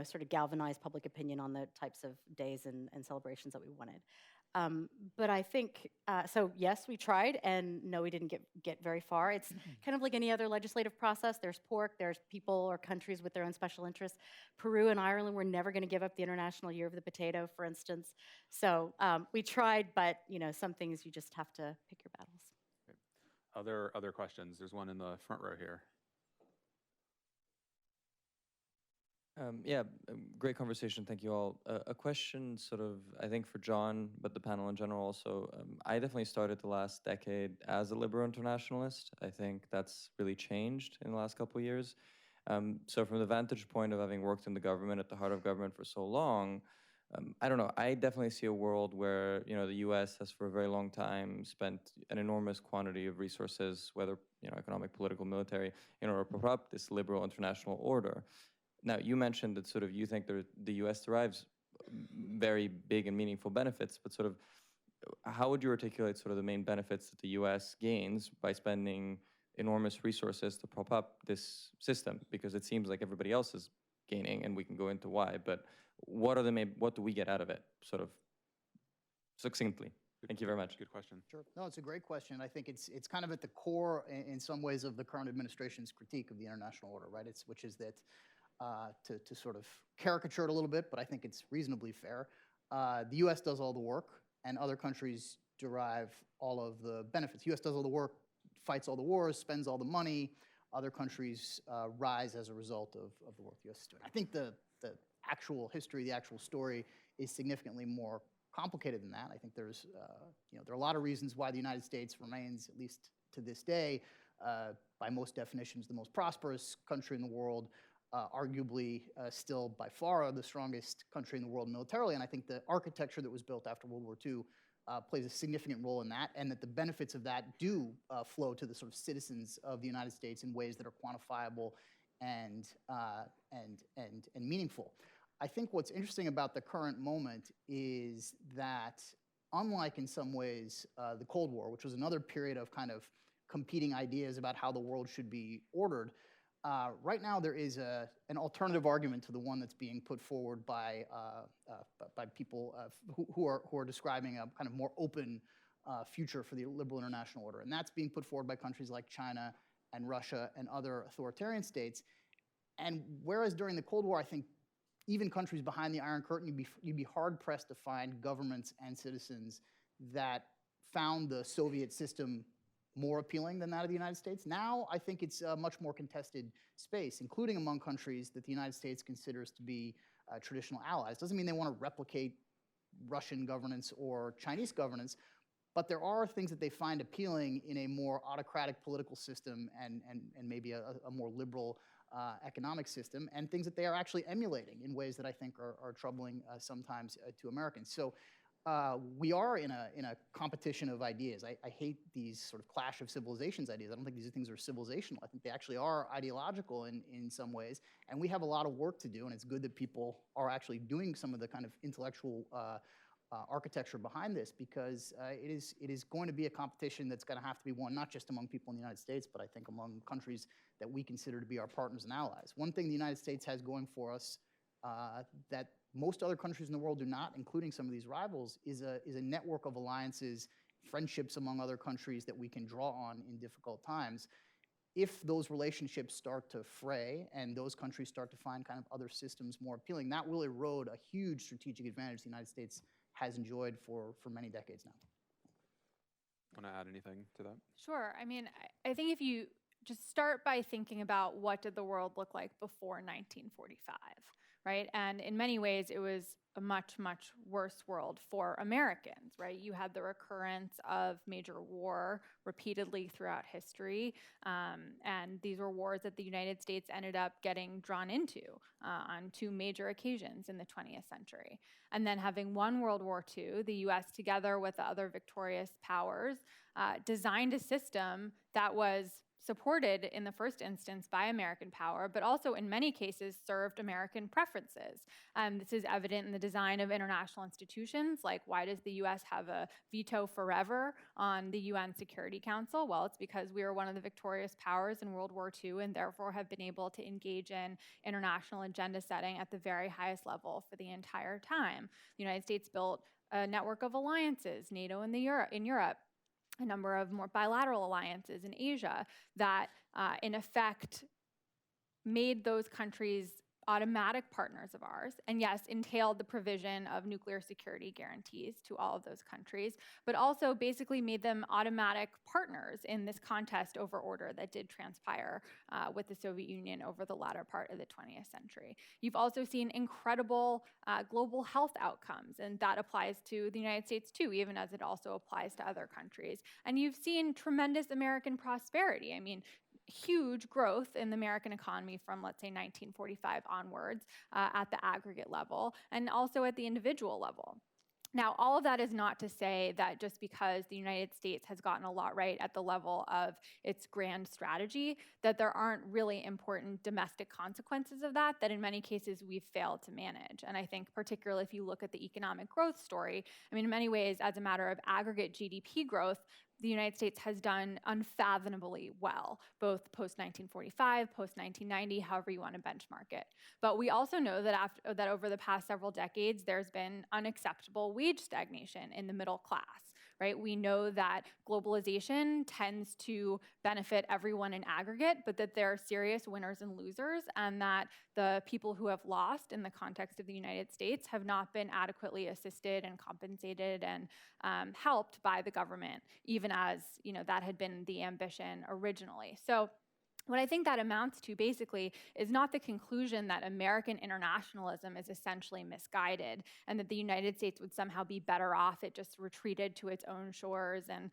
C: sort of galvanized public opinion on the types of days and celebrations that we wanted. But I think, so yes, we tried, and no, we didn't get very far. It's kind of like any other legislative process. There's pork, there's people or countries with their own special interests. Peru and Ireland were never going to give up the International Year of the Potato, for instance. So we tried, but some things you just have to pick your battles.
A: Great. Other questions? There's one in the front row here.
F: Great conversation. Thank you all. A question sort of, I think for John, but the panel in general also. I definitely started the last decade as a liberal internationalist. I think that's really changed in the last couple of years. So from the vantage point of having worked in the government, at the heart of government for so long, I don't know, I definitely see a world where, the US has for a very long time spent an enormous quantity of resources, whether, economic, political, military, in order to prop up this liberal international order. Now, you mentioned that sort of you think the U.S. derives very big and meaningful benefits, but sort of how would you articulate sort of the main benefits that the U.S. gains by spending enormous resources to prop up this system? Because it seems like everybody else is gaining, and we can go into why, but what do we get out of it, sort of succinctly? Thank you very much.
A: Good question.
B: Sure. No, it's a great question. I think it's kind of at the core, in some ways, of the current administration's critique of the international order, right? Which is that, to sort of caricature it a little bit, but I think it's reasonably fair. The U.S. does all the work, and other countries derive all of the benefits. The U.S. does all the work, fights all the wars, spends all the money. Other countries rise as a result of the work the U.S. is doing. I think the actual history, the actual story, is significantly more complicated than that. I think there's, there are a lot of reasons why the United States remains, at least to this day, by most definitions, the most prosperous country in the world. Arguably still by far the strongest country in the world militarily, and I think the architecture that was built after World War II plays a significant role in that, and that the benefits of that do flow to the sort of citizens of the United States in ways that are quantifiable and meaningful. I think what's interesting about the current moment is that, unlike in some ways the Cold War, which was another period of kind of competing ideas about how the world should be ordered, right now there is an alternative argument to the one that's being put forward by people who are describing a kind of more open future for the liberal international order. And that's being put forward by countries like China and Russia and other authoritarian states. And whereas during the Cold War, I think even countries behind the Iron Curtain, you'd be hard-pressed to find governments and citizens that found the Soviet system more appealing than that of the United States. Now, I think it's a much more contested space, including among countries that the United States considers to be traditional allies. Doesn't mean they want to replicate Russian governance or Chinese governance, but there are things that they find appealing in a more autocratic political system and maybe a more liberal economic system, and things that they are actually emulating in ways that I think are troubling sometimes to Americans. So we are in a competition of ideas. I hate these sort of clash of civilizations ideas. I don't think these things are civilizational. I think they actually are ideological in some ways, and we have a lot of work to do, and it's good that people are actually doing some of the kind of intellectual architecture behind this, because it is going to be a competition that's going to have to be won not just among people in the United States, but I think among countries that we consider to be our partners and allies. One thing the United States has going for us that most other countries in the world do not, including some of these rivals, is a network of alliances, friendships among other countries that we can draw on in difficult times. If those relationships start to fray and those countries start to find kind of other systems more appealing, that will erode a huge strategic advantage the United States has enjoyed for many decades now.
A: Want to add anything to that?
D: Sure. I mean, I think if you just start by thinking about what did the world look like before 1945, right? And in many ways, it was a much, much worse world for Americans, right? You had the recurrence of major war repeatedly throughout history, and these were wars that the United States ended up getting drawn into on 2 major occasions in the 20th century. And then having won World War II, the US, together with the other victorious powers, designed a system that was supported in the first instance by American power, but also in many cases served American preferences. This is evident in the design of international institutions, like why does the US have a veto forever on the UN Security Council? Well, it's because we were one of the victorious powers in World War II and therefore have been able to engage in international agenda setting at the very highest level for the entire time. The United States built a network of alliances, NATO in Europe, a number of more bilateral alliances in Asia that, in effect, made those countries automatic partners of ours, and yes, entailed the provision of nuclear security guarantees to all of those countries, but also basically made them automatic partners in this contest over order that did transpire with the Soviet Union over the latter part of the 20th century. You've also seen incredible global health outcomes, and that applies to the United States too, even as it also applies to other countries. And you've seen tremendous American prosperity. I mean, huge growth in the American economy from, let's say, 1945 onwards at the aggregate level and also at the individual level. Now, all of that is not to say that just because the United States has gotten a lot right at the level of its grand strategy, that there aren't really important domestic consequences of that in many cases we've failed to manage. And I think particularly if you look at the economic growth story, I mean, in many ways, as a matter of aggregate GDP growth, the United States has done unfathomably well, both post-1945, post-1990, however you want to benchmark it. But we also know that, that over the past several decades, there's been unacceptable wage stagnation in the middle class. Right? We know that globalization tends to benefit everyone in aggregate, but that there are serious winners and losers, and that the people who have lost in the context of the United States have not been adequately assisted and compensated and helped by the government, even as that had been the ambition originally. So what I think that amounts to basically is not the conclusion that American internationalism is essentially misguided and that the United States would somehow be better off it just retreated to its own shores and,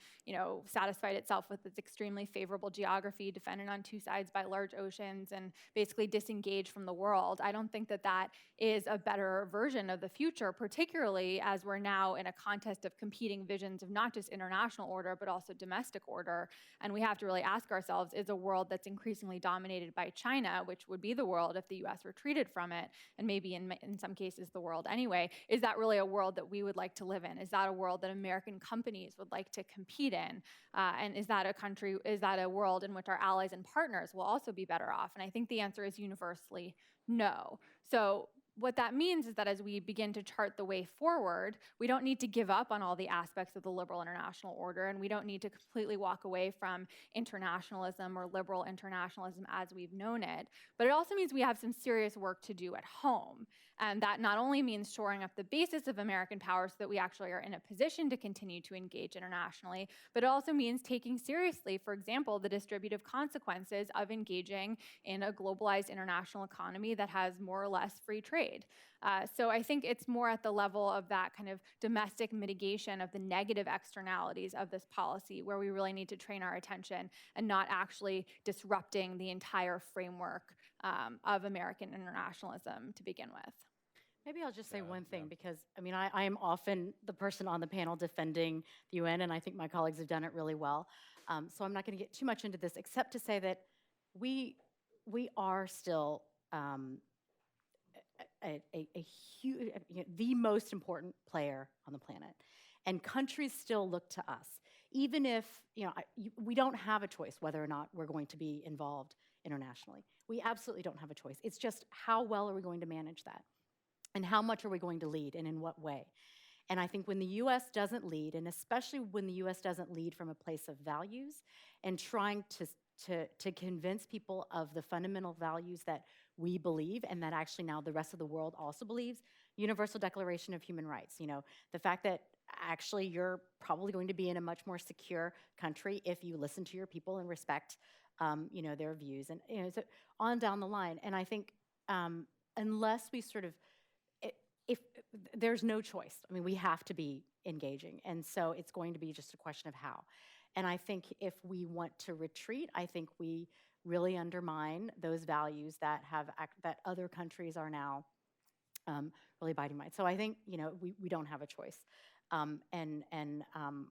D: satisfied itself with its extremely favorable geography defended on 2 sides by large oceans and basically disengaged from the world. I don't think that that is a better version of the future, particularly as we're now in a contest of competing visions of not just international order, but also domestic order. And we have to really ask ourselves, is a world that's increasingly dominated by China, which would be the world if the US retreated from it, and maybe in some cases the world anyway, is that really a world that we would like to live in? Is that a world that American companies would like to compete in? And is that a world in which our allies and partners will also be better off? And I think the answer is universally no. So what that means is that as we begin to chart the way forward, we don't need to give up on all the aspects of the liberal international order, and we don't need to completely walk away from internationalism or liberal internationalism as we've known it. But it also means we have some serious work to do at home. And that not only means shoring up the basis of American power so that we actually are in a position to continue to engage internationally, but it also means taking seriously, for example, the distributive consequences of engaging in a globalized international economy that has more or less free trade. So I think it's more at the level of that kind of domestic mitigation of the negative externalities of this policy where we really need to train our attention and not actually disrupting the entire framework of American internationalism to begin with.
C: Maybe I'll just say one thing, because I mean, I am often the person on the panel defending the UN, and I think my colleagues have done it really well. So I'm not going to get too much into this, except to say that we are still a huge, the most important player on the planet, and countries still look to us, even if we don't have a choice whether or not we're going to be involved internationally. We absolutely don't have a choice. It's just how well are we going to manage that? And how much are we going to lead, and in what way? And I think when the U.S. doesn't lead, and especially when the U.S. doesn't lead from a place of values and trying to convince people of the fundamental values that we believe and that actually now the rest of the world also believes, Universal Declaration of Human Rights, the fact that actually you're probably going to be in a much more secure country if you listen to your people and respect their views, and so on down the line. And I think unless we sort of, if there's no choice, I mean, we have to be engaging. And so it's going to be just a question of how. And I think if we want to retreat, I think we really undermine those values that that other countries are now really abiding by. So I think, we don't have a choice. And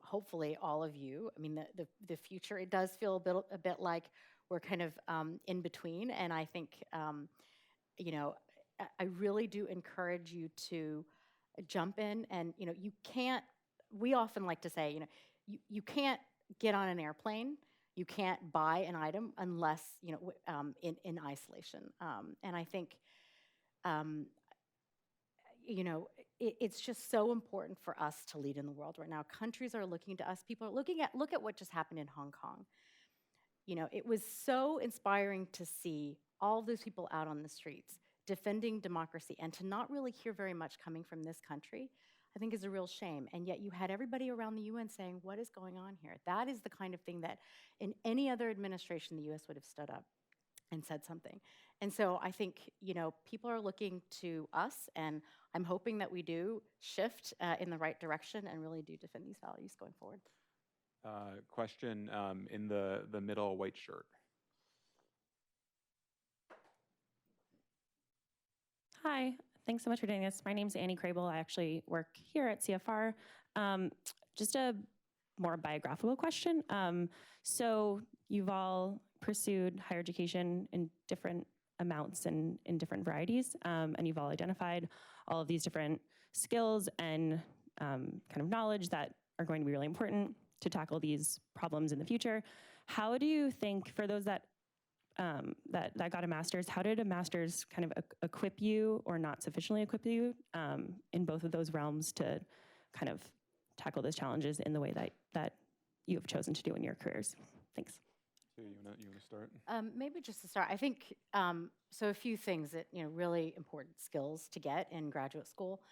C: hopefully all of you, I mean, the future, it does feel a bit like we're kind of in between. And I think, I really do encourage you to jump in, and you can't. We often like to say, you can't get on an airplane, you can't buy an item unless in isolation. And I think it's just so important for us to lead in the world right now. Countries are looking to us. People are look at what just happened in Hong Kong. It was so inspiring to see all those people out on the streets defending democracy, and to not really hear very much coming from this country, I think is a real shame. And yet you had everybody around the UN saying, what is going on here? That is the kind of thing that in any other administration, the US would have stood up and said something. And so I think, people are looking to us, and I'm hoping that we do shift in the right direction and really do defend these values going forward.
A: Question in the middle white shirt.
G: Hi, thanks so much for doing this. My name's Annie Crable. I actually work here at CFR. Just a more biographical question. So you've all pursued higher education in different amounts and in different varieties, and you've all identified all of these different skills and kind of knowledge that are going to be really important to tackle these problems in the future. How do you think, for those that got a master's, how did a master's kind of equip you or not sufficiently equip you in both of those realms to kind of tackle those challenges in the way that you have chosen to do in your careers? Thanks.
A: So you want to start?
C: Maybe just to start, I think, so a few things that, really important skills to get in graduate school.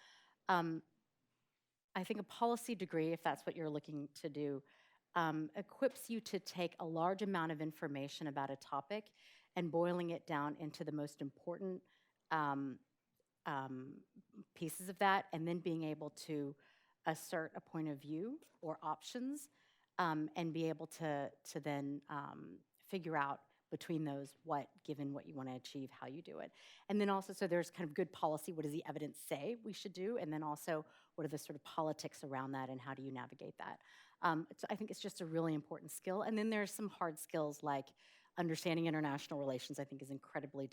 C: I think a policy degree, if that's what you're looking to do, equips you to take a large amount of information about a topic and boiling it down into the most important pieces of that, and then being able to assert a point of view or options, and be able to then figure out between those given what you want to achieve, how you do it. And then also, so there's kind of good policy, what does the evidence say we should do? And then also, what are the sort of politics around that, and how do you navigate that? I think it's just a really important skill. And then there's some hard skills like understanding international relations, I think is incredibly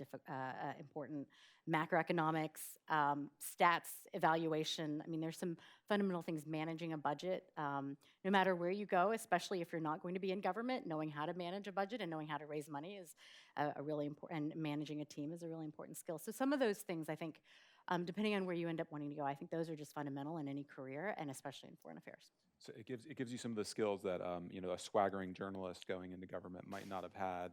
C: important. Macroeconomics, stats, evaluation. I mean, there's some fundamental things, managing a budget. No matter where you go, especially if you're not going to be in government, knowing how to manage a budget and knowing how to raise money is a really important, and managing a team is a really important skill. So some of those things, I think, depending on where you end up wanting to go. I think those are just fundamental in any career, and especially in foreign affairs.
A: So it gives you some of the skills that a swaggering journalist going into government might not have had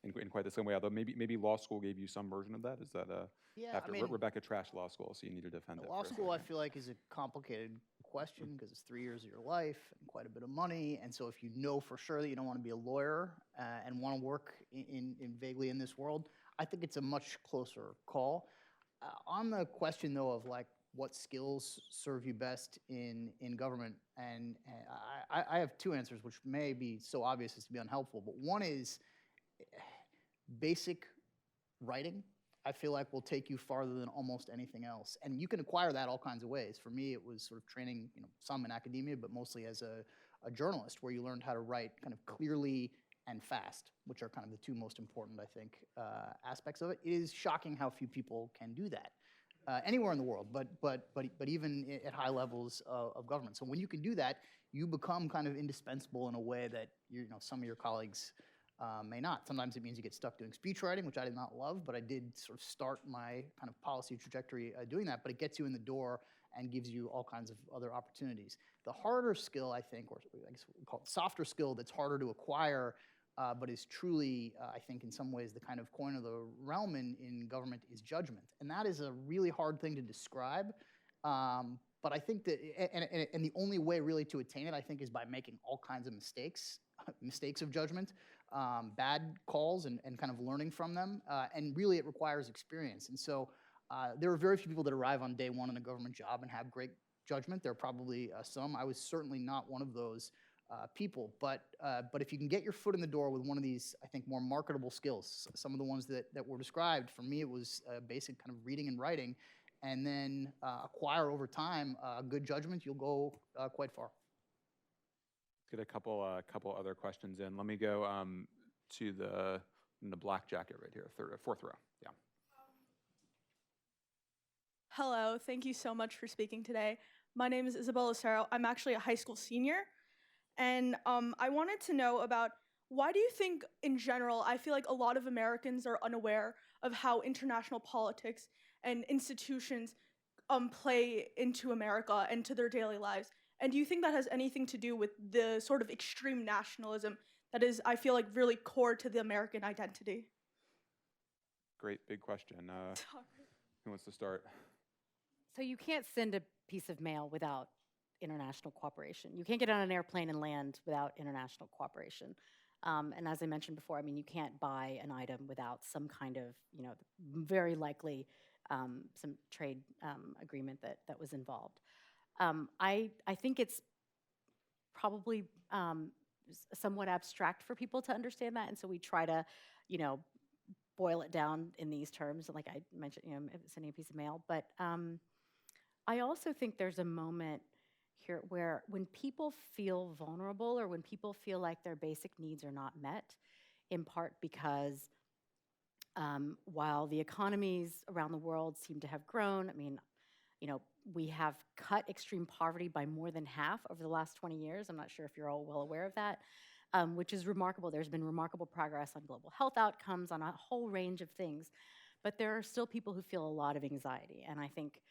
A: in quite the same way. Although maybe law school gave you some version of that. Is that
B: Yeah,
A: after Rebecca trashed law school, so you need to defend it?
B: Law
A: for a
B: school, I
A: second.
B: feel like, is a complicated question because it's 3 years of your life and quite a bit of money. And so if you know for sure that you don't want to be a lawyer and want to work in vaguely in this world, I think it's a much closer call. On the question, though, of like what skills serve you best in government, and I have two answers, which may be so obvious as to be unhelpful. But one is basic writing. I feel like will take you farther than almost anything else. And you can acquire that all kinds of ways. For me, it was sort of training, some in academia, but mostly as a journalist, where you learned how to write kind of clearly and fast, which are kind of the two most important, I think, aspects of it. It is shocking how few people can do that anywhere in the world, but even at high levels of government. So when you can do that, you become kind of indispensable in a way that some of your colleagues may not. Sometimes it means you get stuck doing speech writing, which I did not love, but I did sort of start my kind of policy trajectory doing that. But it gets you in the door and gives you all kinds of other opportunities. The harder skill, I think, or I guess we call it softer skill, that's harder to acquire, but is truly, I think, in some ways, the kind of coin of the realm in government is judgment. And that is a really hard thing to describe. But I think that, and the only way really to attain it, I think, is by making all kinds of mistakes of judgment, bad calls, and kind of learning from them. And really, it requires experience. And so there are very few people that arrive on day one in a government job and have great judgment. There are probably some. I was certainly not one of those people. But if you can get your foot in the door with one of these, I think, more marketable skills, some of the ones that were described, for me, it was basic kind of reading and writing, and then acquire over time good judgment, you'll go quite far.
A: Get a couple other questions in. Let me go to the black jacket right here, fourth row. Yeah.
H: Hello, thank you so much for speaking today. My name is Isabella Lucero. I'm actually a high school senior, and I wanted to know about why do you think, in general, I feel like a lot of Americans are unaware of how international politics and institutions play into America and to their daily lives? And do you think that has anything to do with the sort of extreme nationalism that is, I feel like, really core to the American identity?
A: Great, big question. Who wants to start?
C: So you can't send a piece of mail without international cooperation. You can't get on an airplane and land without international cooperation. And as I mentioned before, I mean, you can't buy an item without some kind of, very likely some trade agreement that was involved. I think it's probably somewhat abstract for people to understand that, and so we try to, boil it down in these terms, like I mentioned, sending a piece of mail. But I also think there's a moment here where when people feel vulnerable or when people feel like their basic needs are not met, in part because while the economies around the world seem to have grown, I mean, we have cut extreme poverty by more than half over the last 20 years. I'm not sure if you're all well aware of that, which is remarkable. There's been remarkable progress on global health outcomes, on a whole range of things. But there are still people who feel a lot of anxiety. And I think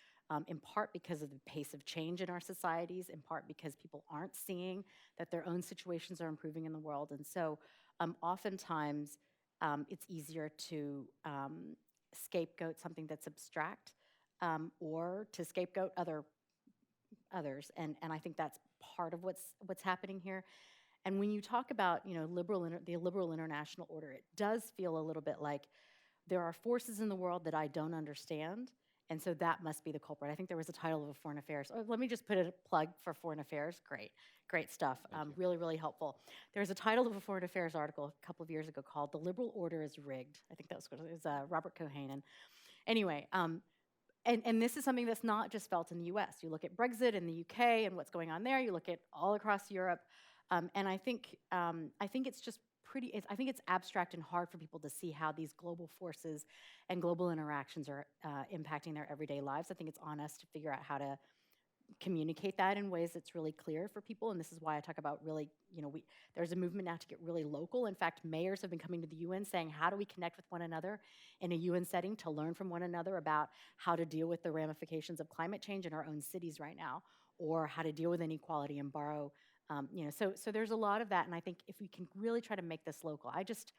C: in part because of the pace of change in our societies, in part because people aren't seeing that their own situations are improving in the world. And so oftentimes it's easier to scapegoat something that's abstract or to scapegoat others. And I think that's part of what's happening here. And when you talk about the liberal international order, it does feel a little bit like there are forces in the world that I don't understand, and so that must be the culprit. I think there was a title of a foreign affairs. Oh, let me just put a plug for foreign affairs. Great stuff. Really, really helpful. There's a title of a foreign affairs article a couple of years ago called "The Liberal Order is Rigged." I think that was Robert Cohen. Anyway, and this is something that's not just felt in the U.S. You look at Brexit in the U.K. and what's going on there. You look at all across Europe, and I think it's just I think it's abstract and hard for people to see how these global forces and global interactions are impacting their everyday lives. I think it's on us to figure out how to communicate that in ways that's really clear for people. And this is why I talk about really, there's a movement now to get really local. In fact, mayors have been coming to the UN saying, how do we connect with one another in a UN setting to learn from one another about how to deal with the ramifications of climate change in our own cities right now, or how to deal with inequality and borrow. So there's a lot of that. And I think if we can really try to make this local, I just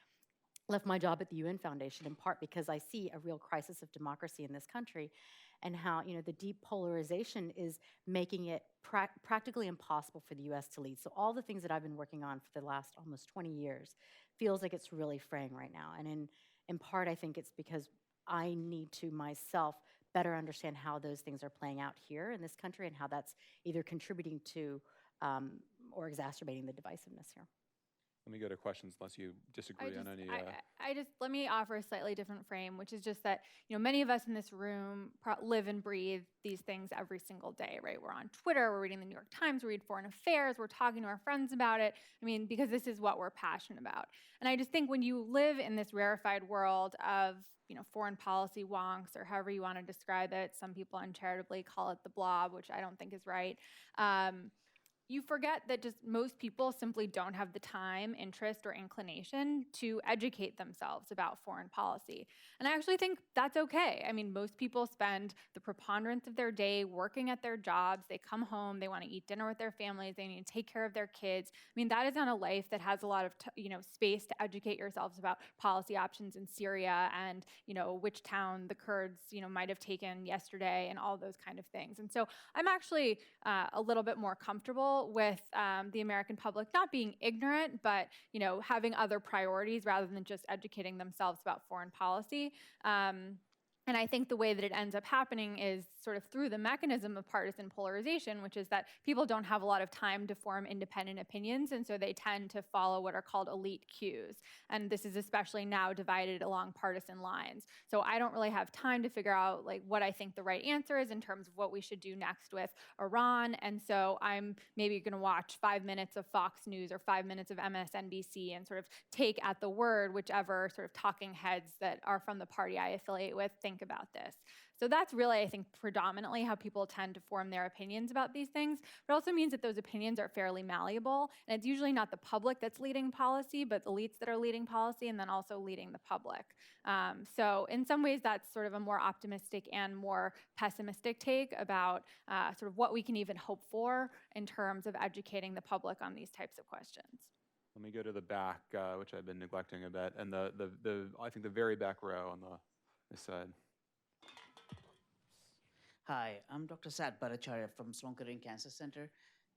C: left my job at the UN Foundation in part because I see a real crisis of democracy in this country, and how the deep polarization is making it practically impossible for the U.S. to lead. So all the things that I've been working on for the last almost 20 years feels like it's really fraying right now. And in part, I think it's because I need to myself better understand how those things are playing out here in this country, and how that's either contributing to or exacerbating the divisiveness here.
A: Let me go to questions unless you disagree on any.
D: Let me offer a slightly different frame, which is just that, many of us in this room live and breathe these things every single day, right? We're on Twitter, we're reading the New York Times, we read Foreign Affairs, we're talking to our friends about it. Because this is what we're passionate about. And I just think when you live in this rarefied world of, foreign policy wonks, or however you want to describe it, some people uncharitably call it the blob, which I don't think is right. You forget that just most people simply don't have the time, interest, or inclination to educate themselves about foreign policy. And I actually think that's okay. Most people spend the preponderance of their day working at their jobs. They come home, they want to eat dinner with their families, they need to take care of their kids. That is not a life that has a lot of space to educate yourselves about policy options in Syria and which town the Kurds might have taken yesterday and all those kind of things. And so I'm actually a little bit more comfortable with the American public not being ignorant, but having other priorities rather than just educating themselves about foreign policy. And I think the way that it ends up happening is sort of through the mechanism of partisan polarization, which is that people don't have a lot of time to form independent opinions, and so they tend to follow what are called elite cues. And this is especially now divided along partisan lines. So I don't really have time to figure out what I think the right answer is in terms of what we should do next with Iran. And so I'm maybe going to watch 5 minutes of Fox News or 5 minutes of MSNBC and sort of take at the word whichever sort of talking heads that are from the party I affiliate with think about this. So that's really, I think, predominantly how people tend to form their opinions about these things. But it also means that those opinions are fairly malleable. And it's usually not the public that's leading policy, but elites that are leading policy and then also leading the public. So in some ways, that's sort of a more optimistic and more pessimistic take about sort of what we can even hope for in terms of educating the public on these types of questions.
A: Let me go to the back, which I've been neglecting a bit, and I think the very back row on this side.
I: Hi, I'm Dr. Sat Bhattacharya from Sloan Kettering Cancer Center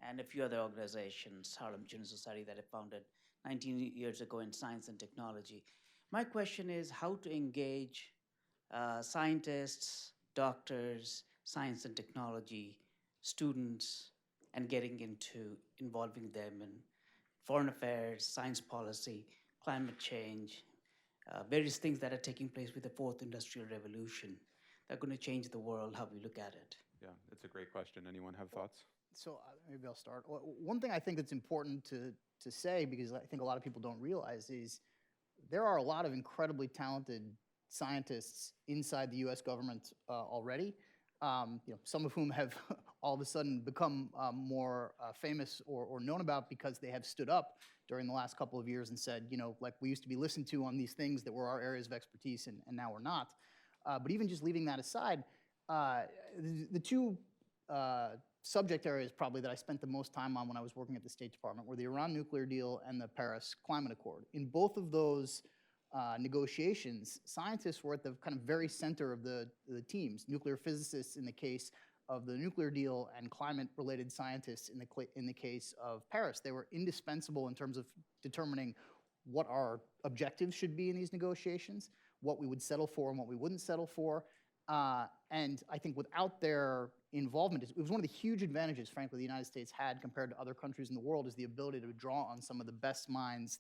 I: and a few other organizations, Harlem Junior Society, that I founded 19 years ago in science and technology. My question is how to engage scientists, doctors, science and technology, students, and getting into involving them in foreign affairs, science policy, climate change, various things that are taking place with the fourth industrial revolution. They're going to change the world, how we look at it.
A: Yeah, it's a great question. Anyone have thoughts?
B: So maybe I'll start. One thing I think that's important to say, because I think a lot of people don't realize, is there are a lot of incredibly talented scientists inside the U.S. government already. Some of whom have all of a sudden become more famous or known about because they have stood up during the last couple of years and said, we used to be listened to on these things that were our areas of expertise, and now we're not. But even just leaving that aside, the two subject areas probably that I spent the most time on when I was working at the State Department were the Iran nuclear deal and the Paris Climate Accord. In both of those negotiations, scientists were at the kind of very center of the teams. Nuclear physicists in the case of the nuclear deal and climate-related scientists in the case of Paris. They were indispensable in terms of determining what our objectives should be in these negotiations, what we would settle for and what we wouldn't settle for. And I think without their involvement, it was one of the huge advantages, frankly, the United States had compared to other countries in the world, is the ability to draw on some of the best minds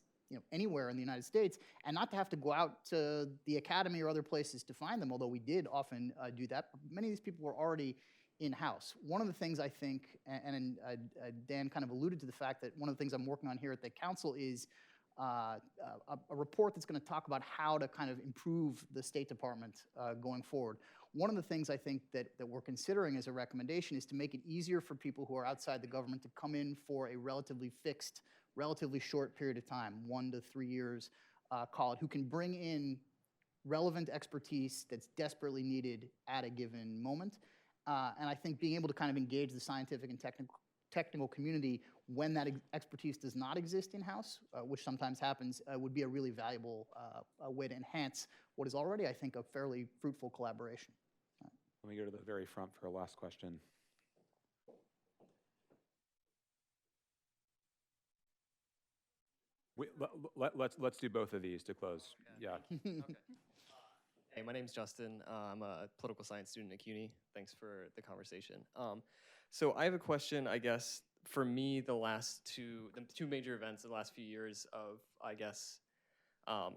B: anywhere in the United States, and not to have to go out to the academy or other places to find them, although we did often do that. Many of these people were already in-house. One of the things I think, and Dan kind of alluded to the fact that one of the things I'm working on here at the council is a report that's going to talk about how to kind of improve the State Department going forward. One of the things I think that we're considering as a recommendation is to make it easier for people who are outside the government to come in for a relatively fixed, relatively short period of time, 1 to 3 years, call it, who can bring in relevant expertise that's desperately needed at a given moment. And I think being able to kind of engage the scientific and technical community when that expertise does not exist in-house, which sometimes happens, would be a really valuable way to enhance what is already, I think, a fairly fruitful collaboration.
A: Let me go to the very front for a last question. Let's do both of these to close. Yeah.
J: Okay. Hey, my name's Justin. I'm a political science student at CUNY. Thanks for the conversation. So I have a question, I guess, for me, the two major events of the last few years of, I guess,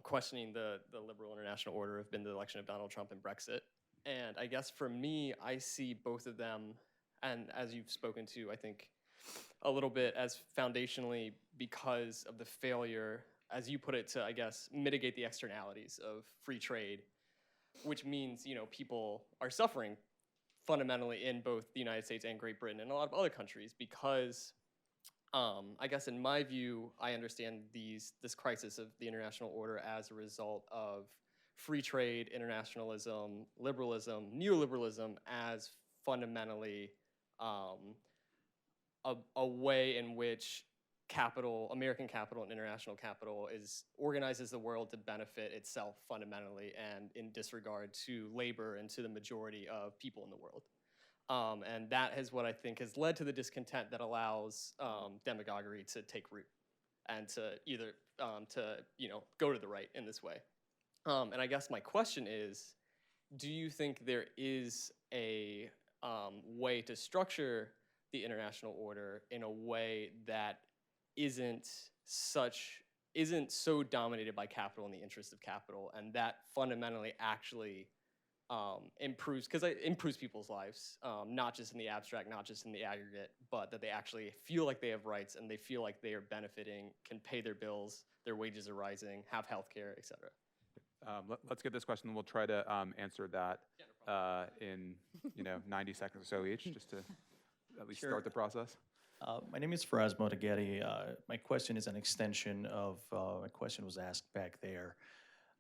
J: questioning the liberal international order have been the election of Donald Trump and Brexit. And I guess for me, I see both of them, and as you've spoken to, I think, a little bit as foundationally because of the failure, as you put it, to, I guess, mitigate the externalities of free trade, which means, you know, people are suffering fundamentally in both the United States and Great Britain and a lot of other countries because, I guess in my view, I understand this crisis of the international order as a result of free trade, internationalism, liberalism, neoliberalism as fundamentally a way in which capital, American capital and international capital organizes the world to benefit itself fundamentally and in disregard to labor and to the majority of people in the world. And that is what I think has led to the discontent that allows demagoguery to take root and to either go to the right in this way. And I guess my question is, do you think there is a way to structure the international order in a way that isn't so dominated by capital and the interest of capital, and that fundamentally actually improves people's lives, not just in the abstract, not just in the aggregate, but that they actually feel like they have rights and they feel like they are benefiting, can pay their bills, their wages are rising, have health care, et cetera.
A: Let's get this question, and we'll try to answer that in 90 seconds or so each, just to at least start the process.
K: My name is Faraz Motagheri. My question is an extension of a question was asked back there.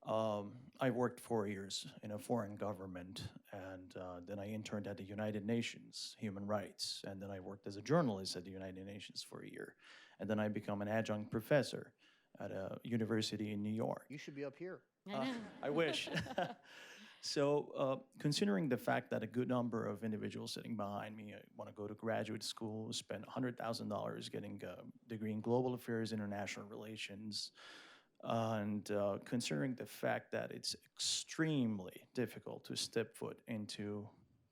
K: I worked 4 years in a foreign government, and then I interned at the United Nations Human Rights, and then I worked as a journalist at the United Nations for a year, and then I became an adjunct professor at a university in New York.
B: You should be up here.
K: I wish. So considering the fact that a good number of individuals sitting behind me want to go to graduate school, spend $100,000 getting a degree in global affairs, international relations, and considering the fact that it's extremely difficult to step foot into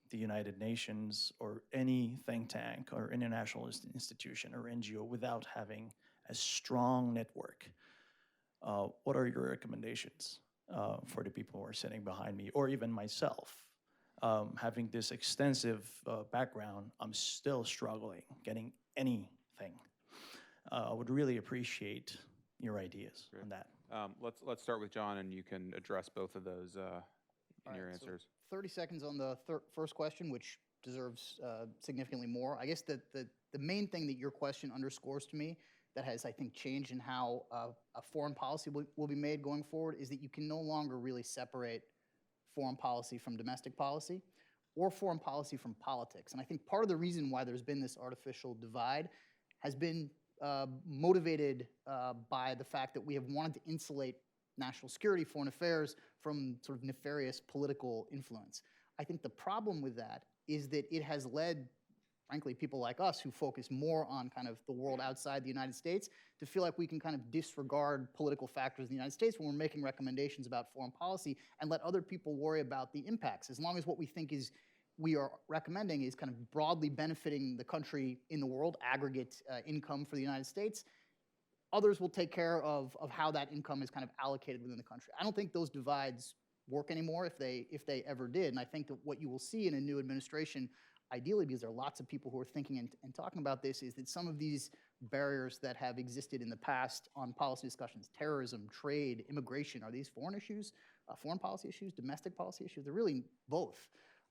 K: the United Nations or any think tank or international institution or NGO without having a strong network, what are your recommendations for the people who are sitting behind me, or even myself? Having this extensive background, I'm still struggling getting anything. I would really appreciate your ideas on that.
A: Let's start with John, and you can address both of those in your
B: All right,
A: answers.
B: So 30 seconds on the first question, which deserves significantly more. I guess the main thing that your question underscores to me that has, I think, changed in how a foreign policy will be made going forward is that you can no longer really separate foreign policy from domestic policy or foreign policy from politics. And I think part of the reason why there's been this artificial divide has been motivated by the fact that we have wanted to insulate national security, foreign affairs from sort of nefarious political influence. I think the problem with that is that it has led, frankly, people like us who focus more on kind of the world outside the United States to feel like we can kind of disregard political factors in the United States when we're making recommendations about foreign policy and let other people worry about the impacts. As long as what we think is we are recommending is kind of broadly benefiting the country in the world, aggregate income for the United States, others will take care of how that income is kind of allocated within the country. I don't think those divides work anymore if they ever did. And I think that what you will see in a new administration ideally, because there are lots of people who are thinking and talking about this, is that some of these barriers that have existed in the past on policy discussions, terrorism, trade, immigration, are these foreign issues, foreign policy issues, domestic policy issues? They're really both.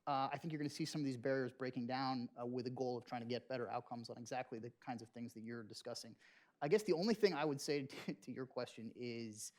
B: I think you're going to see some of these barriers breaking down with a goal of trying to get better outcomes on exactly the kinds of things that you're discussing. I guess the only thing I would say to your question is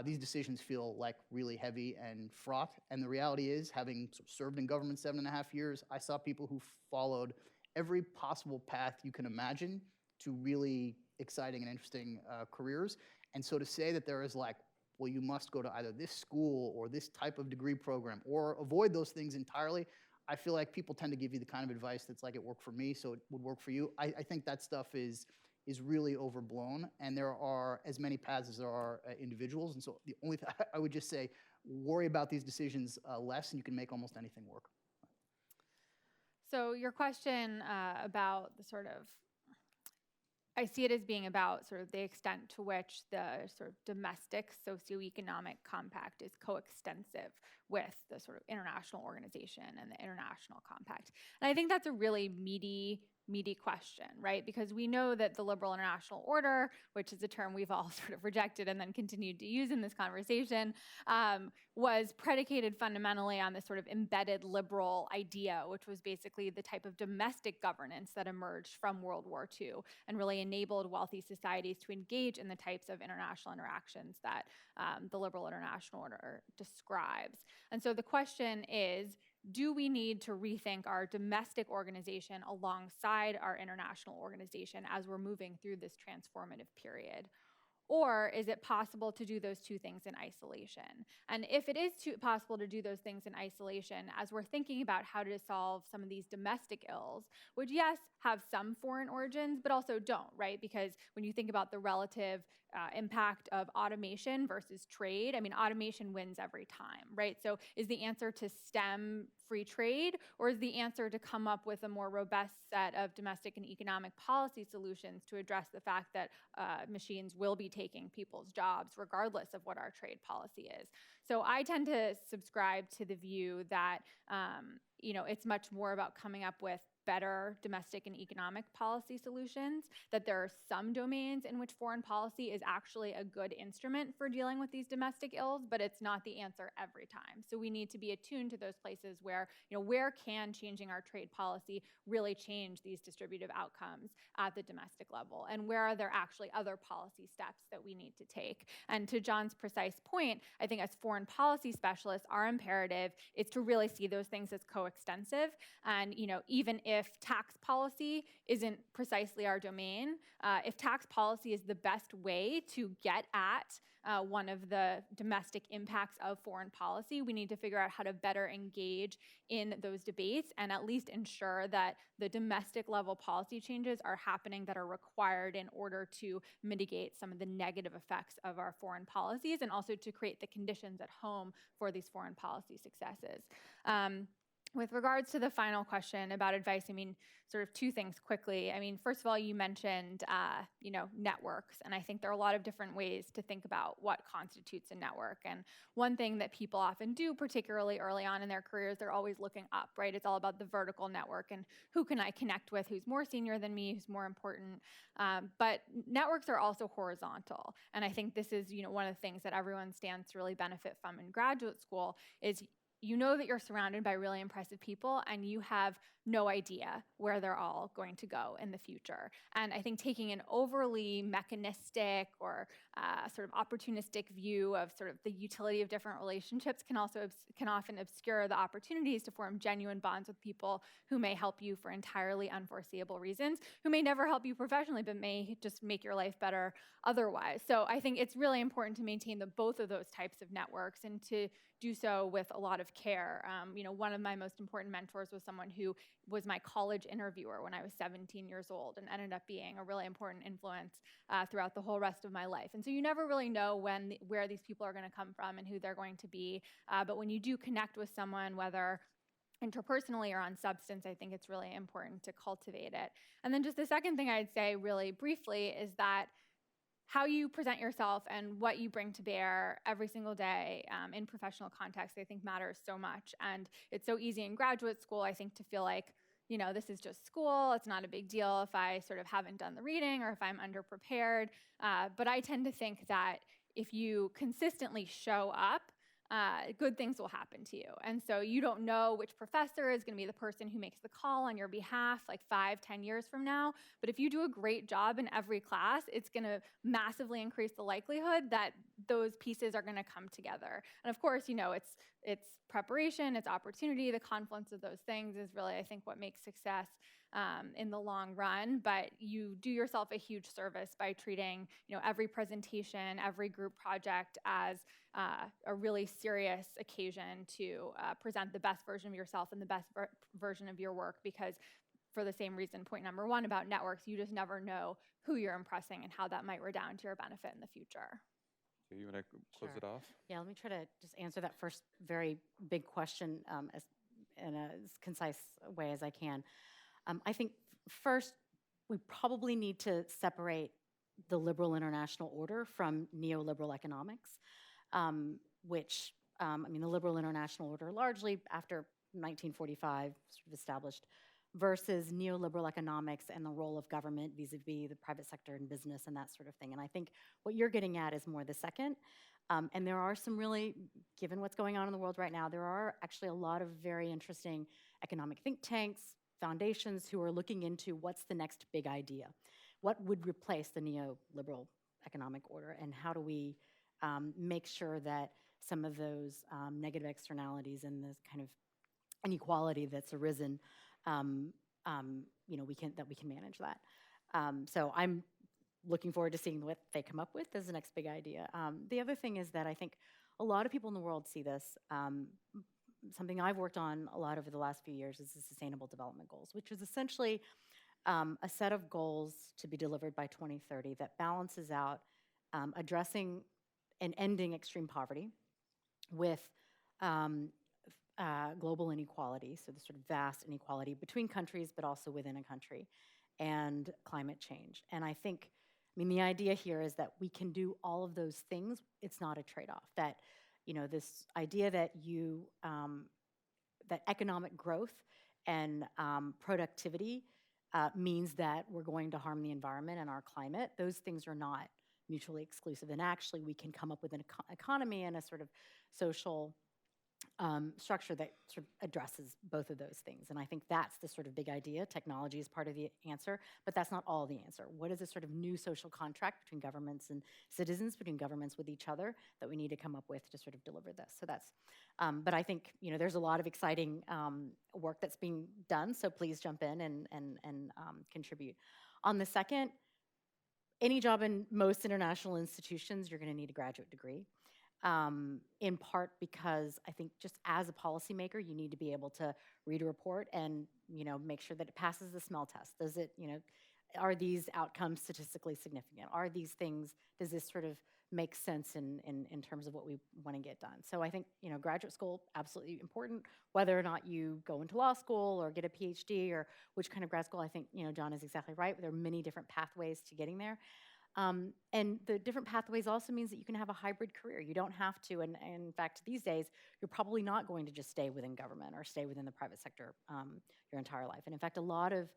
B: these decisions feel like really heavy and fraught. And the reality is, having sort of served in government 7.5 years, I saw people who followed every possible path you can imagine to really exciting and interesting careers. And so to say that there is like, well, you must go to either this school or this type of degree program or avoid those things entirely, I feel like people tend to give you the kind of advice that's like, it worked for me, so it would work for you. I think that stuff is really overblown, and there are as many paths as there are individuals. And so the only thing I would just say, worry about these decisions less, and you can make almost anything work.
D: So your question about the sort of, I see it as being about sort of the extent to which the sort of domestic socioeconomic compact is coextensive with the sort of international organization and the international compact. And I think that's a really meaty question, right? Because we know that the liberal international order, which is a term we've all sort of rejected and then continued to use in this conversation, was predicated fundamentally on this sort of embedded liberal idea, which was basically the type of domestic governance that emerged from World War II and really enabled wealthy societies to engage in the types of international interactions that the liberal international order describes. And so the question is, do we need to rethink our domestic organization alongside our international organization as we're moving through this transformative period? Or is it possible to do those two things in isolation? And if it is possible to do those things in isolation, as we're thinking about how to solve some of these domestic ills, which yes, have some foreign origins, but also don't, right? Because when you think about the relative impact of automation versus trade, I mean, automation wins every time, right? So is the answer to stem free trade, or is the answer to come up with a more robust set of domestic and economic policy solutions to address the fact that machines will be taking people's jobs regardless of what our trade policy is? So I tend to subscribe to the view that it's much more about coming up with better domestic and economic policy solutions, that there are some domains in which foreign policy is actually a good instrument for dealing with these domestic ills, but it's not the answer every time. So we need to be attuned to those places where, where can changing our trade policy really change these distributive outcomes at the domestic level? And where are there actually other policy steps that we need to take? And to John's precise point, I think as foreign policy specialists, our imperative is to really see those things as coextensive. And, even if tax policy isn't precisely our domain, if tax policy is the best way to get at one of the domestic impacts of foreign policy, we need to figure out how to better engage in those debates and at least ensure that the domestic level policy changes are happening that are required in order to mitigate some of the negative effects of our foreign policies and also to create the conditions at home for these foreign policy successes. With regards to the final question about advice, I mean, sort of two things quickly. I mean, first of all, you mentioned, networks, and I think there are a lot of different ways to think about what constitutes a network. And one thing that people often do, particularly early on in their careers, they're always looking up, right? It's all about the vertical network and who can I connect with, who's more senior than me, who's more important. But networks are also horizontal, and I think this is, one of the things that everyone stands to really benefit from in graduate school is you know that you're surrounded by really impressive people and you have no idea where they're all going to go in the future. And I think taking an overly mechanistic or sort of opportunistic view of sort of the utility of different relationships can often obscure the opportunities to form genuine bonds with people who may help you for entirely unforeseeable reasons, who may never help you professionally, but may just make your life better otherwise. So I think it's really important to maintain both of those types of networks and to do so with a lot of care. One of my most important mentors was someone who was my college interviewer when I was 17 years old and ended up being a really important influence throughout the whole rest of my life. And so you never really know where these people are going to come from and who they're going to be. But when you do connect with someone, whether interpersonally or on substance, I think it's really important to cultivate it. And then just the second thing I'd say really briefly is that how you present yourself and what you bring to bear every single day in professional context, I think matters so much. And it's so easy in graduate school, I think, to feel like, this is just school. It's not a big deal if I sort of haven't done the reading or if I'm underprepared. But I tend to think that if you consistently show up, good things will happen to you. And so you don't know which professor is going to be the person who makes the call on your behalf like 5-10 years from now. But if you do a great job in every class, it's going to massively increase the likelihood that those pieces are going to come together. And of course, it's preparation, it's opportunity, the confluence of those things is really, I think, what makes success in the long run. But you do yourself a huge service by treating, every presentation, every group project as a really serious occasion to present the best version of yourself and the best version of your work, because for the same reason, point number one about networks, you just never know who you're impressing and how that might redound to your benefit in the future.
A: Do you want to close it off?
C: Yeah, let me try to just answer that first very big question in as concise way as I can. I think first, we probably need to separate the liberal international order from neoliberal economics, which, the liberal international order largely after 1945 sort of established, versus neoliberal economics and the role of government vis-a-vis the private sector and business and that sort of thing. And I think what you're getting at is more the second. And there are some really, given what's going on in the world right now, there are actually a lot of very interesting economic think tanks, foundations who are looking into what's the next big idea. What would replace the neoliberal economic order, and how do we make sure that some of those negative externalities and this kind of inequality that's arisen, we can manage that. So I'm looking forward to seeing what they come up with as the next big idea. The other thing is that I think a lot of people in the world see this. Something I've worked on a lot over the last few years is the Sustainable Development Goals, which is essentially a set of goals to be delivered by 2030 that balances out addressing and ending extreme poverty with global inequality, so the sort of vast inequality between countries, but also within a country, and climate change. And I think, the idea here is that we can do all of those things. It's not a trade-off. That, this idea that that economic growth and productivity means that we're going to harm the environment and our climate. Those things are not mutually exclusive. And actually, we can come up with an economy and a sort of social structure that sort of addresses both of those things. And I think that's the sort of big idea. Technology is part of the answer, but that's not all the answer. What is a sort of new social contract between governments and citizens, between governments with each other, that we need to come up with to sort of deliver this? So that's, but I think, there's a lot of exciting work that's being done, so please jump in and contribute. On the second, any job in most international institutions, you're gonna need a graduate degree. In part because I think just as a policymaker, you need to be able to read a report and, make sure that it passes the smell test. Does it, are these outcomes statistically significant? Are these things, does this sort of make sense in terms of what we want to get done? So I think, graduate school, absolutely important. Whether or not you go into law school or get a PhD or which kind of grad school, I think, John is exactly right. There are many different pathways to getting there. And the different pathways also means that you can have a hybrid career. You don't have to, and in fact, these days, you're probably not going to just stay within government or stay within the private sector your entire life. And in fact, a lot of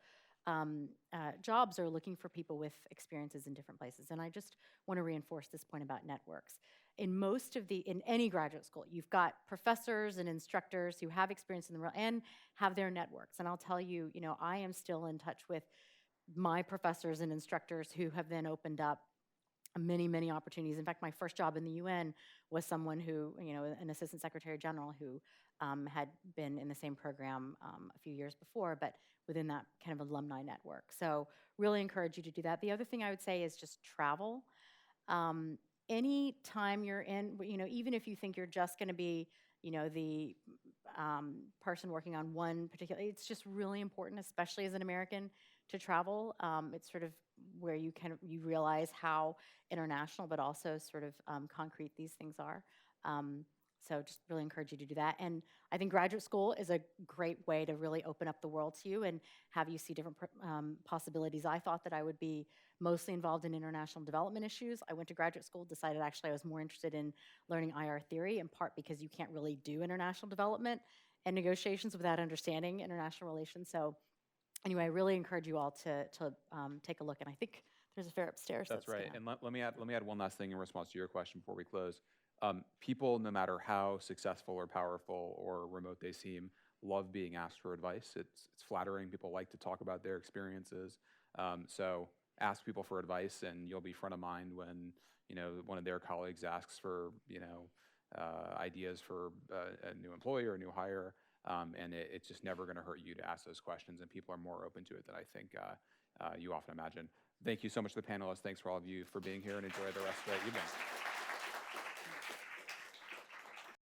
C: jobs are looking for people with experiences in different places. And I just want to reinforce this point about networks. In any graduate school, you've got professors and instructors who have experience in the world and have their networks. And I'll tell you, I am still in touch with my professors and instructors who have then opened up many, many opportunities. In fact, my first job in the UN was someone who, an assistant secretary general who had been in the same program a few years before, but within that kind of alumni network. So really encourage you to do that. The other thing I would say is just travel. Any time you're in, even if you think you're just going to be, the person working on one particular, it's just really important, especially as an American, to travel. It's sort of where you realize how international, but also sort of concrete these things are. So just really encourage you to do that. And I think graduate school is a great way to really open up the world to you and have you see different possibilities. I thought that I would be mostly involved in international development issues. I went to graduate school, decided actually I was more interested in learning IR theory, in part because you can't really do international development and negotiations without understanding international relations. So anyway, I really encourage you all to take a look. And I think there's a fair upstairs.
A: That's right.
C: gonna-
A: And let me add one last thing in response to your question before we close. People, no matter how successful or powerful or remote they seem, love being asked for advice. It's flattering. People like to talk about their experiences. So ask people for advice, and you'll be front of mind when one of their colleagues asks for ideas for a new employee or a new hire. And it's just never going to hurt you to ask those questions, and people are more open to it than I think you often imagine. Thank you so much to the panelists. Thanks for all of you for being here, and enjoy the rest of the evening.